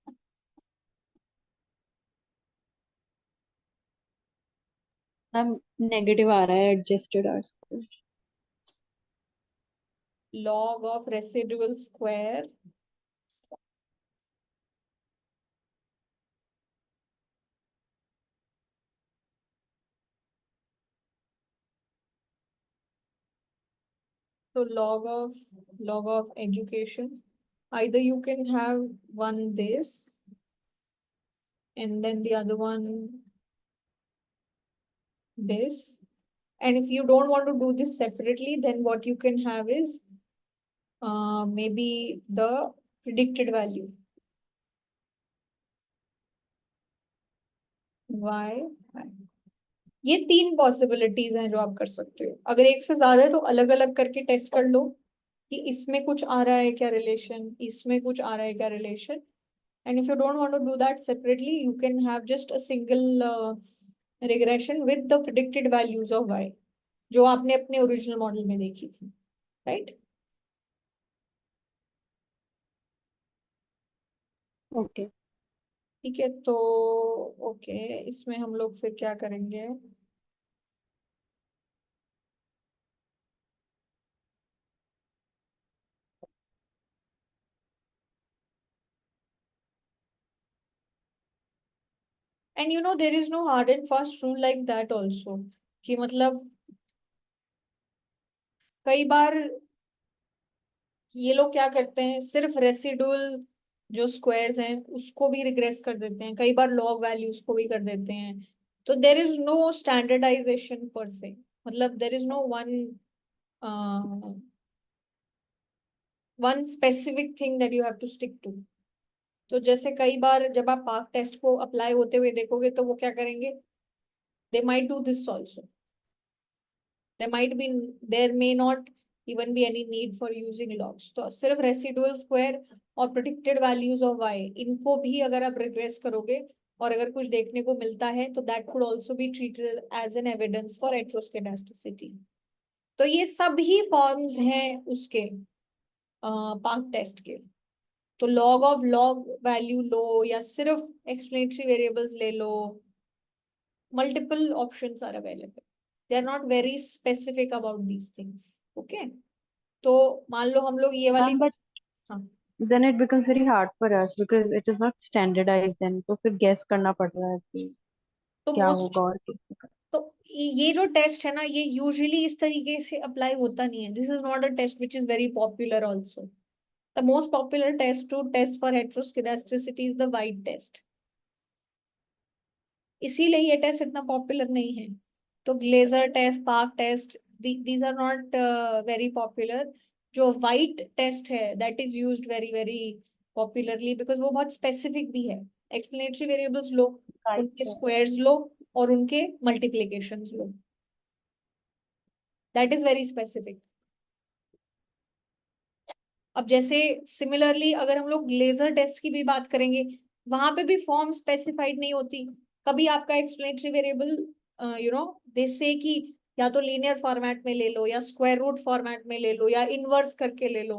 ma'am negative आ रहा है adjusted R square. log of residual square so log of education, either you can have one this and then the other one this. And if you don't want to do this separately, then what you can have is maybe the predicted value y. ये 3 possibilities हैं जो आप कर सकते हो. अगर एक से ज्यादा है तो अलग अलग करके टेस्ट कर लो कि इसमें कुछ आ रहा है क्या रिलेशन, इसमें कुछ आ रहा है क्या relation. And if you don't want to do that separately, you can have just a single regression with the predicted values of y, जो आपने अपने ओरिजिनल मॉडल में देखी थी, राइट? ओके ठीक है, तो ओके, इसमें हम लोग फिर क्या करेंगे? And you know, there is no hard and fast rule like that also, कि मतलब कई बार ये लोग क्या करते हैं, सिर्फ रेसिडुअल जो स्क्वायर्स हैं उसको भी रिग्रेस कर देते हैं, कई बार लॉग वैल्यूज को भी कर देते हैं. तो देर is no standardisation per se, मतलब there is no one specific thing that you have to stick to. तो जैसे कई बार जब आप पार्क टेस्ट को अप्लाई होते हुए देखोगे तो वो क्या करेंगे, they might do this also. there may not even be any need for using logs. तो सिर्फ रेसिडुअल स्क्वायर और प्रेडिक्टेड वैल्यूज ऑफ y, इनको भी अगर आप रिग्रेस करोगे और अगर कुछ देखने को मिलता है तो that could also be treated as an evidence for heteroscedasticity. तो ये सब ही फॉर्म्स हैं उसके पार्क टेस्ट के. तो लॉग वैल्यू लो या सिर्फ एक्सप्लेनेटरी वेरिएबल्स ले लो, multiple options are available. They are not very specific about these things. Okay, तो मान लो हम लोग ये वाली, but हाँ, then it becomes very hard for us because it is not standardized then तो फिर guess करना पड़ रहा है कि तो क्या most, होगा और कैसे करना. तो ये जो टेस्ट है ना, ये यूजुअली इस तरीके से अप्लाई होता नहीं है. This is not a test which is very popular also. The most popular test to test for heteroscedasticity is the White test. इसीलिए ये टेस्ट इतना पॉपुलर नहीं है. तो Glejser test, park test, these are not very popular. जो White test है that is used very very popularly because वो बहुत स्पेसिफिक भी है. एक्सप्लेनेटरी वेरिएबल्स लो, उनके स्क्वायर्स लो और उनके multiplications low. That is very specific. अब जैसे सिमिलरली अगर हम लोग लेजर टेस्ट की भी बात करेंगे, वहां पे भी फॉर्म स्पेसिफाइड नहीं होती. कभी आपका एक्सप्लेनेटरी वेरिएबल दे से कि या तो लीनियर फॉर्मेट में ले लो, या स्क्वायर रूट फॉर्मेट में ले लो, या इनवर्स करके ले लो,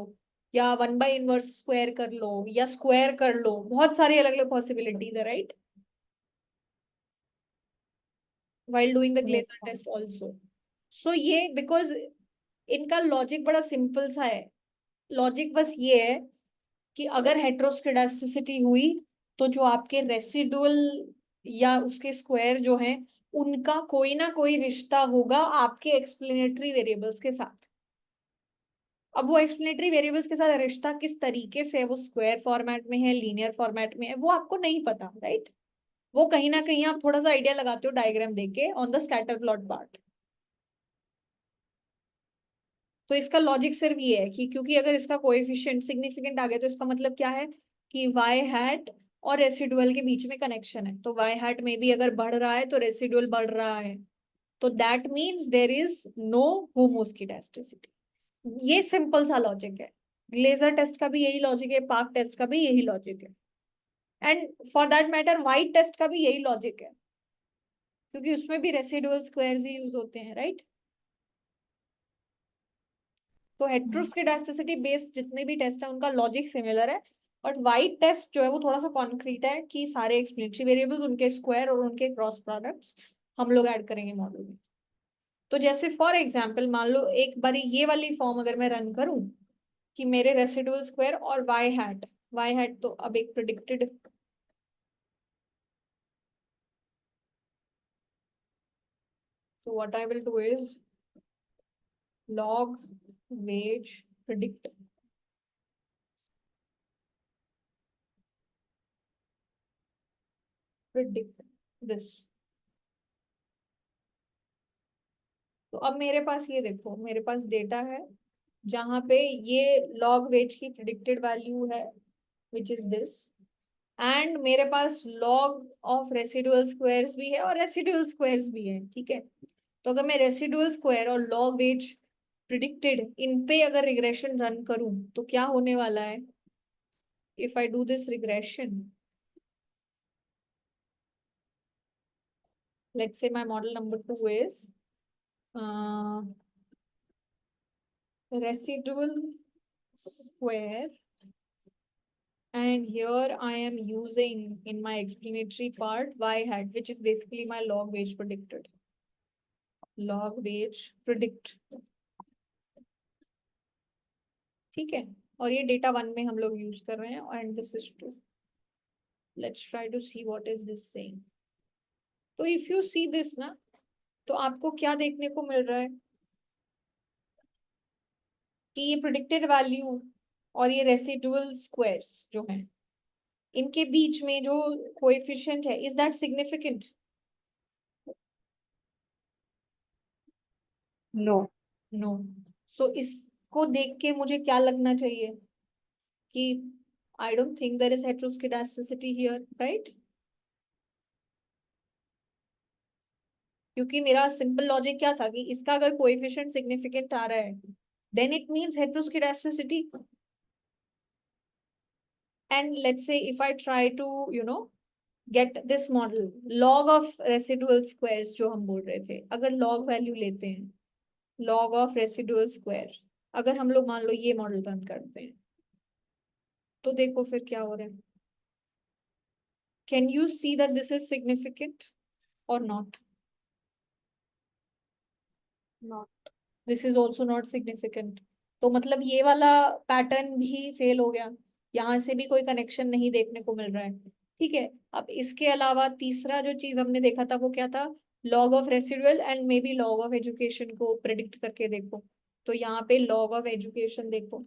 या 1/इनवर्स स्क्वायर कर लो, या स्क्वायर कर लो. बहुत सारी अलग अलग पॉसिबिलिटीज है, right, while doing the Glaser test also. So ये because इनका लॉजिक बड़ा सिंपल सा है. लॉजिक बस ये है कि अगर हेट्रोस्केडास्टिसिटी हुई तो जो आपके रेसिडुअल या उसके स्क्वायर जो हैं उनका कोई ना कोई रिश्ता होगा आपके एक्सप्लेनेटरी वेरिएबल्स के साथ. अब वो एक्सप्लेनेटरी वेरिएबल्स के साथ रिश्ता किस तरीके से है, वो स्क्वायर फॉर्मेट में है, लीनियर फॉर्मेट में है, वो आपको नहीं पता, राइट. वो कहीं ना कहीं आप थोड़ा सा आइडिया लगाते हो डायग्राम देके on the scatter plot part. तो इसका लॉजिक सिर्फ ये है कि क्योंकि अगर इसका कोएफिशिएंट सिग्निफिकेंट आ गया तो इसका मतलब क्या है कि वाई हैट और रेसिडुअल के बीच में कनेक्शन है. तो वाई हैट में भी अगर बढ़ रहा है तो रेसिडुअल बढ़ रहा है, तो that means there is no homoscedasticity. ये सिंपल सा लॉजिक है. ग्लेजर टेस्ट का भी यही लॉजिक है, पार्क टेस्ट का भी यही लॉजिक है, and for that matter White test का भी यही लॉजिक है, क्योंकि उसमें भी रेसिडुअल स्क्वायर्स ही यूज होते हैं, राइट. तो हेट्रोस्केडास्टिसिटी बेस्ड जितने भी टेस्ट है उनका लॉजिक सिमिलर है. बट वाइट टेस्ट जो है वो थोड़ा सा कॉन्क्रीट है कि सारे एक्सप्लेनेटरी वेरिएबल्स, उनके स्क्वायर और उनके क्रॉस प्रोडक्ट्स हम लोग ऐड करेंगे मॉडल में. तो जैसे फॉर एग्जांपल मान लो एक बारी ये वाली फॉर्म अगर मैं रन करूं कि मेरे रेसिडुअल स्क्वायर और वाई हैट तो अब एक predicted so what I will do is log wage predict this. तो अब मेरे पास ये देखो, मेरे पास डेटा है जहां पे ये लॉग वेज की प्रिडिक्टेड वैल्यू है विच इज दिस, एंड मेरे पास लॉग ऑफ रेसिडुअल स्क्वायर्स भी है और रेसिडुअल स्क्वायर्स भी है. ठीक है, तो अगर मैं रेसिडुअल स्क्वायर और लॉग वेज प्रिडिक्टेड इन पे अगर रिग्रेशन रन करूं तो क्या होने वाला है. If I do this regression, let's say my model number 2 is residual square, and here I am using in my explanatory part y hat, which is basically my log wage predicted. Log wage predict. ठीक है, और ये data 1 में हम लोग use कर रहे हैं and this is 2. Let's try to see what is this saying. तो इफ यू सी दिस ना, तो आपको क्या देखने को मिल रहा है कि ये प्रिडिक्टेड वैल्यू और ये रेसिडुअल स्क्वायर्स जो हैं इनके बीच में जो कोएफिशिएंट है, is that significant? No. No. So इसको देख के मुझे क्या लगना चाहिए कि I don't think there is heteroscedasticity here, right. क्योंकि मेरा सिंपल लॉजिक क्या था कि इसका अगर कोएफिशिएंट सिग्निफिकेंट आ रहा है then it means heteroscedasticity. And let's say if I try to get this model log of residual squares जो हम बोल रहे थे, अगर log वैल्यू लेते हैं log of residual square, अगर हम लोग मान लो ये मॉडल रन करते हैं तो देखो फिर क्या हो रहा है. Can you see that this is significant or not? Not. This is also not significant. तो मतलब ये वाला पैटर्न भी फेल हो गया, यहाँ से भी कोई कनेक्शन नहीं देखने को मिल रहा है. ठीक है, अब इसके अलावा तीसरा जो चीज हमने देखा था वो क्या था, log of residual and may be log of education को प्रेडिक्ट करके देखो. तो यहाँ पे लॉग ऑफ एजुकेशन देखो,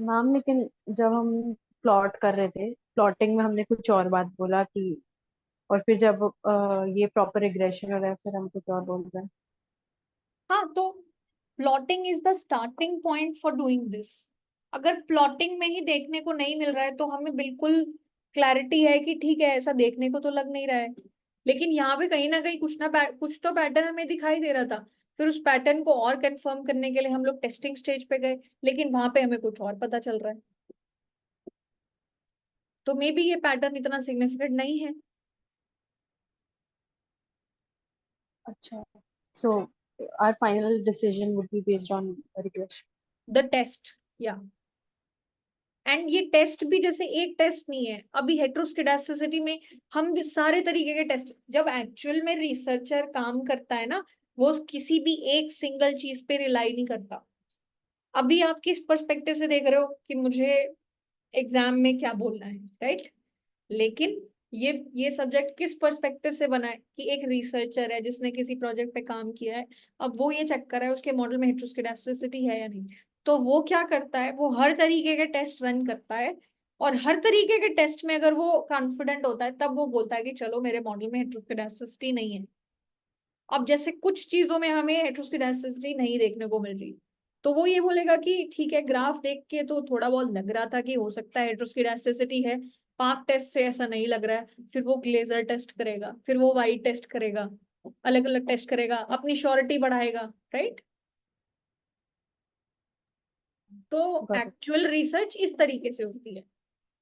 मैम लेकिन जब हम प्लॉट कर रहे थे, प्लॉटिंग में हमने कुछ और बात बोला कि, और फिर जब ये प्रॉपर रिग्रेशन हो रहा है फिर हम कुछ और बोल रहे हैं। हाँ, तो plotting is the starting point for doing this. अगर प्लॉटिंग में ही देखने को नहीं मिल रहा है तो हमें बिल्कुल क्लैरिटी है कि ठीक है, ऐसा देखने को तो लग नहीं रहा है, लेकिन यहाँ पे कहीं ना कहीं कुछ तो पैटर्न हमें दिखाई दे रहा था। फिर उस पैटर्न को और कंफर्म करने के लिए हम लोग टेस्टिंग स्टेज पे गए, लेकिन वहां पे हमें कुछ और पता चल रहा है। तो मे बी ये पैटर्न इतना सिग्निफिकेंट नहीं है। अच्छा, so our final decision would be based on regression. The test, या एंड ये टेस्ट भी जैसे एक टेस्ट नहीं है। अभी हेट्रोस्किडास्टिसिटी में हम भी सारे तरीके के टेस्ट, जब एक्चुअल में रिसर्चर काम करता है ना, वो किसी भी एक सिंगल चीज पे रिलाई नहीं करता। अभी आप किस पर्सपेक्टिव से देख रहे हो कि मुझे एग्जाम में क्या बोलना है, राइट? लेकिन ये सब्जेक्ट किस पर्सपेक्टिव से बना है कि एक रिसर्चर है जिसने किसी प्रोजेक्ट पे काम किया है, अब वो ये चेक कर रहा है उसके मॉडल में हेट्रोस्किडास्टिसिटी है या नहीं। तो वो क्या करता है, वो हर तरीके के टेस्ट रन करता है, और हर तरीके के टेस्ट में अगर वो कॉन्फिडेंट होता है तब वो बोलता है कि चलो मेरे मॉडल में हेट्रोस्किडास्टिसिटी नहीं है। अब जैसे कुछ चीजों में हमें हेट्रोस्किडास्टिसिटी नहीं देखने को मिल रही, तो वो ये बोलेगा कि ठीक है, ग्राफ देख के तो थोड़ा बहुत लग रहा था कि हो सकता है हेट्रोस्किडास्टिसिटी है, पार्क टेस्ट से ऐसा नहीं लग रहा है। फिर वो ग्लेजर टेस्ट करेगा, फिर वो वाइट टेस्ट करेगा, अलग अलग टेस्ट करेगा, अपनी श्योरिटी बढ़ाएगा, राइट? तो गॉट इट। एक्चुअल रिसर्च इस तरीके से होती है।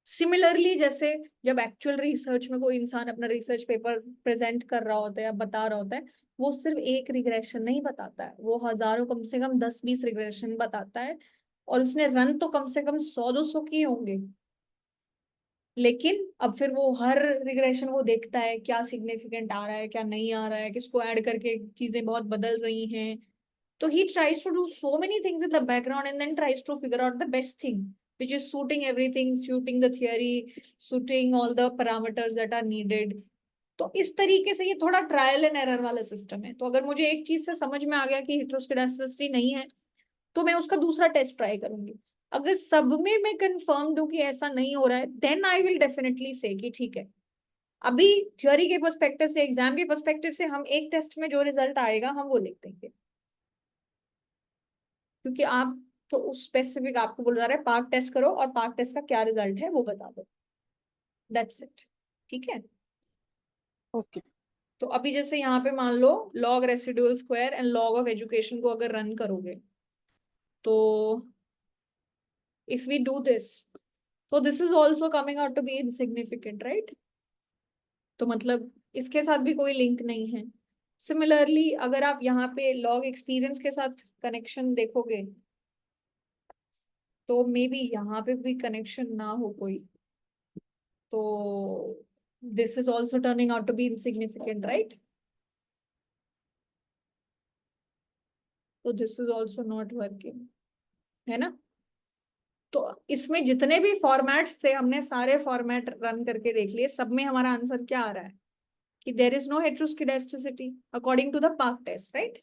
सिमिलरली जैसे जब एक्चुअल रिसर्च में कोई इंसान अपना रिसर्च पेपर प्रेजेंट कर रहा होता है या बता रहा होता है, वो सिर्फ एक रिग्रेशन नहीं बताता है, वो हजारों, कम से कम 10-20 रिग्रेशन बताता है। और उसने रन तो कम से कम 100-200 किए होंगे, लेकिन अब फिर वो हर रिग्रेशन वो देखता है क्या सिग्निफिकेंट आ रहा है, क्या नहीं आ रहा है, किसको ऐड करके चीजें बहुत बदल रही हैं। So he tries to do so many things in the background and then tries to figure out the best thing, which is suiting everything, suiting the theory, suiting all the parameters that are needed. तो इस तरीके से ये थोड़ा trial and error वाला system है। तो अगर मुझे एक चीज से समझ में आ गया कि हेट्रोस्किडास्टिसिटी नहीं है, तो मैं उसका दूसरा टेस्ट ट्राई करूंगी। अगर सब में मैं कंफर्म हूं कि ऐसा नहीं हो रहा है, देन आई विल डेफिनेटली से कि ठीक है। अभी थ्योरी के पर्सपेक्टिव से, एग्जाम के पर्सपेक्टिव से, हम एक टेस्ट में जो रिजल्ट आएगा हम वो लिख देंगे, क्योंकि आप तो उस स्पेसिफिक आपको बोला जा रहा है पार्क टेस्ट करो और पार्क टेस्ट का क्या रिजल्ट है वो बता दो, दैट्स इट। ठीक है? ओके। तो अभी जैसे यहाँ पे मान लो log residual square and log of education को अगर रन करोगे, तो इफ वी डू दिस, तो this is also coming out to be insignificant, right? तो मतलब इसके साथ भी कोई लिंक नहीं है। सिमिलरली अगर आप यहाँ पे लॉग एक्सपीरियंस के साथ कनेक्शन देखोगे, तो मे बी यहाँ पे भी कनेक्शन ना हो कोई, तो this is also turning out to be insignificant, right? So this is also not working, है ना? तो इसमें जितने भी फॉर्मेट्स थे हमने सारे फॉर्मेट रन करके देख लिए, सब में हमारा आंसर क्या आ रहा है कि there is no heteroscedasticity according to the park test, right?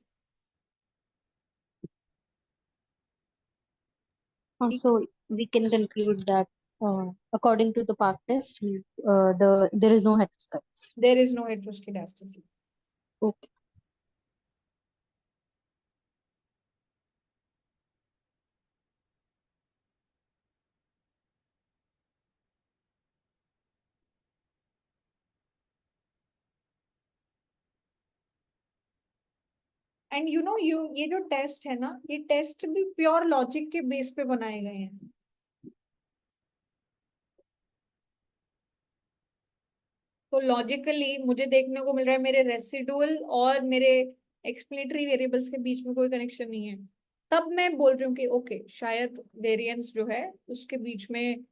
So we can conclude that according to the park test, there is no heterozygotes. There is no heteroscedasticity. Okay. And you know ये जो test है ना, ये test भी pure logic के base पे बनाए गए हैं। तो लॉजिकली मुझे देखने को मिल रहा है मेरे रेसिडुअल और मेरे एक्सप्लेनेटरी वेरिएबल्स के बीच में कोई कनेक्शन नहीं है, तब मैं बोल रही हूँ कि ओके, शायद वेरिएंस जो है उसके बीच में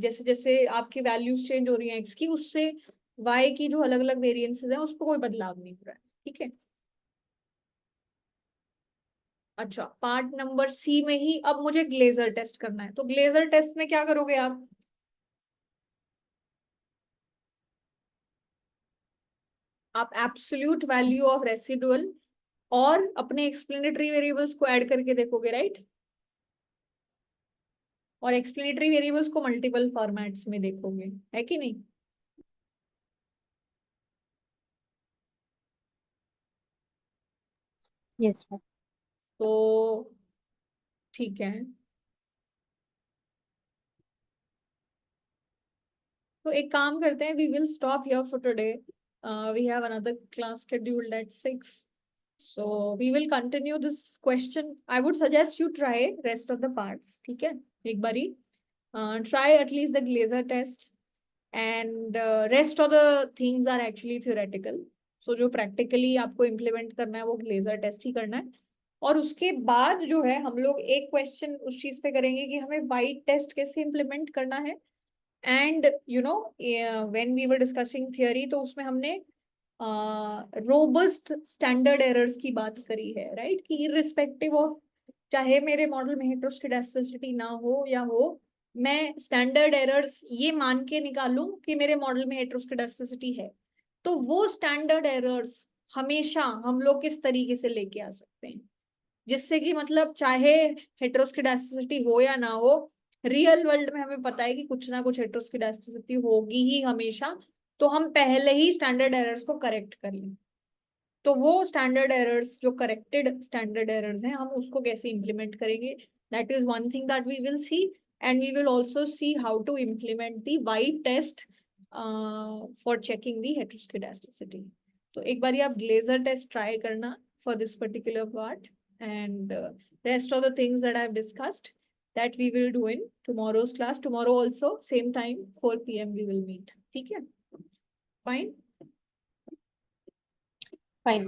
जैसे जैसे आपकी वैल्यूज चेंज हो रही हैं एक्स की, उससे वाई की जो अलग अलग वेरिएंसेस हैं उस पर कोई बदलाव नहीं हो रहा है। ठीक है? अच्छा, पार्ट नंबर सी में ही अब मुझे ग्लेजर टेस्ट करना है। तो ग्लेजर टेस्ट में क्या करोगे आप एब्सोल्यूट वैल्यू ऑफ रेसिडुअल और अपने एक्सप्लेनेटरी वेरिएबल्स को ऐड करके देखोगे, राइट? और एक्सप्लेनेटरी वेरिएबल्स को मल्टीपल फॉर्मेट्स में देखोगे, है कि नहीं? Yes ma'am. तो ठीक है, तो एक काम करते हैं, we will stop here for today, we have another class scheduled at 6, so we will continue this question. I would suggest you try rest of the parts, ठीक है, एक बारी try at least the Glaser test, and rest of the things are actually theoretical. So जो practically आपको implement करना है वो Glaser test ही करना है, और उसके बाद जो है हम लोग एक क्वेश्चन उस चीज पे करेंगे कि हमें वाइट टेस्ट कैसे इम्प्लीमेंट करना है, and you know when we were discussing theory तो उसमें हमने रोबस्ट स्टैंडर्ड एरर्स की बात करी है, राइट, कि इररिस्पेक्टिव ऑफ चाहे मेरे मॉडल में हेटेरोस्किडास्टिसिटी ना हो या हो, मैं स्टैंडर्ड एरर्स ये मान के निकालूं कि मेरे मॉडल में हेटेरोस्किडास्टिसिटी है, तो वो स्टैंडर्ड एरर्स हमेशा हम लोग किस तरीके से लेके आ सकते हैं जिससे कि मतलब चाहे हेटेरोस्किडास्टिसिटी हो या ना हो, रियल वर्ल्ड में हमें पता है कि कुछ ना कुछ हेटेरोस्किडास्टिसिटी होगी ही हमेशा, तो हम पहले ही स्टैंडर्ड एरर्स को करेक्ट कर लें। तो वो स्टैंडर्ड एरर्स जो करेक्टेड स्टैंडर्ड एरर्स हैं हम उसको कैसे इंप्लीमेंट करेंगे, that is one thing that we will see, and we will also see how to implement the White test for checking the heteroscedasticity. तो एक बार आप ग्लेजर टेस्ट ट्राई करना for this particular part, and rest of the things that I've discussed that we will do in tomorrow's class. Tomorrow also same time 4 p.m. we will meet. ठीक है, fine. Fine.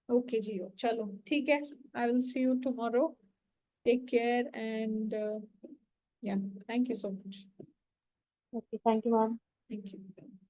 Okay जियो, चलो ठीक है, I will see you tomorrow. Take care and yeah, thank you so much. Okay, thank you ma'am. Thank you.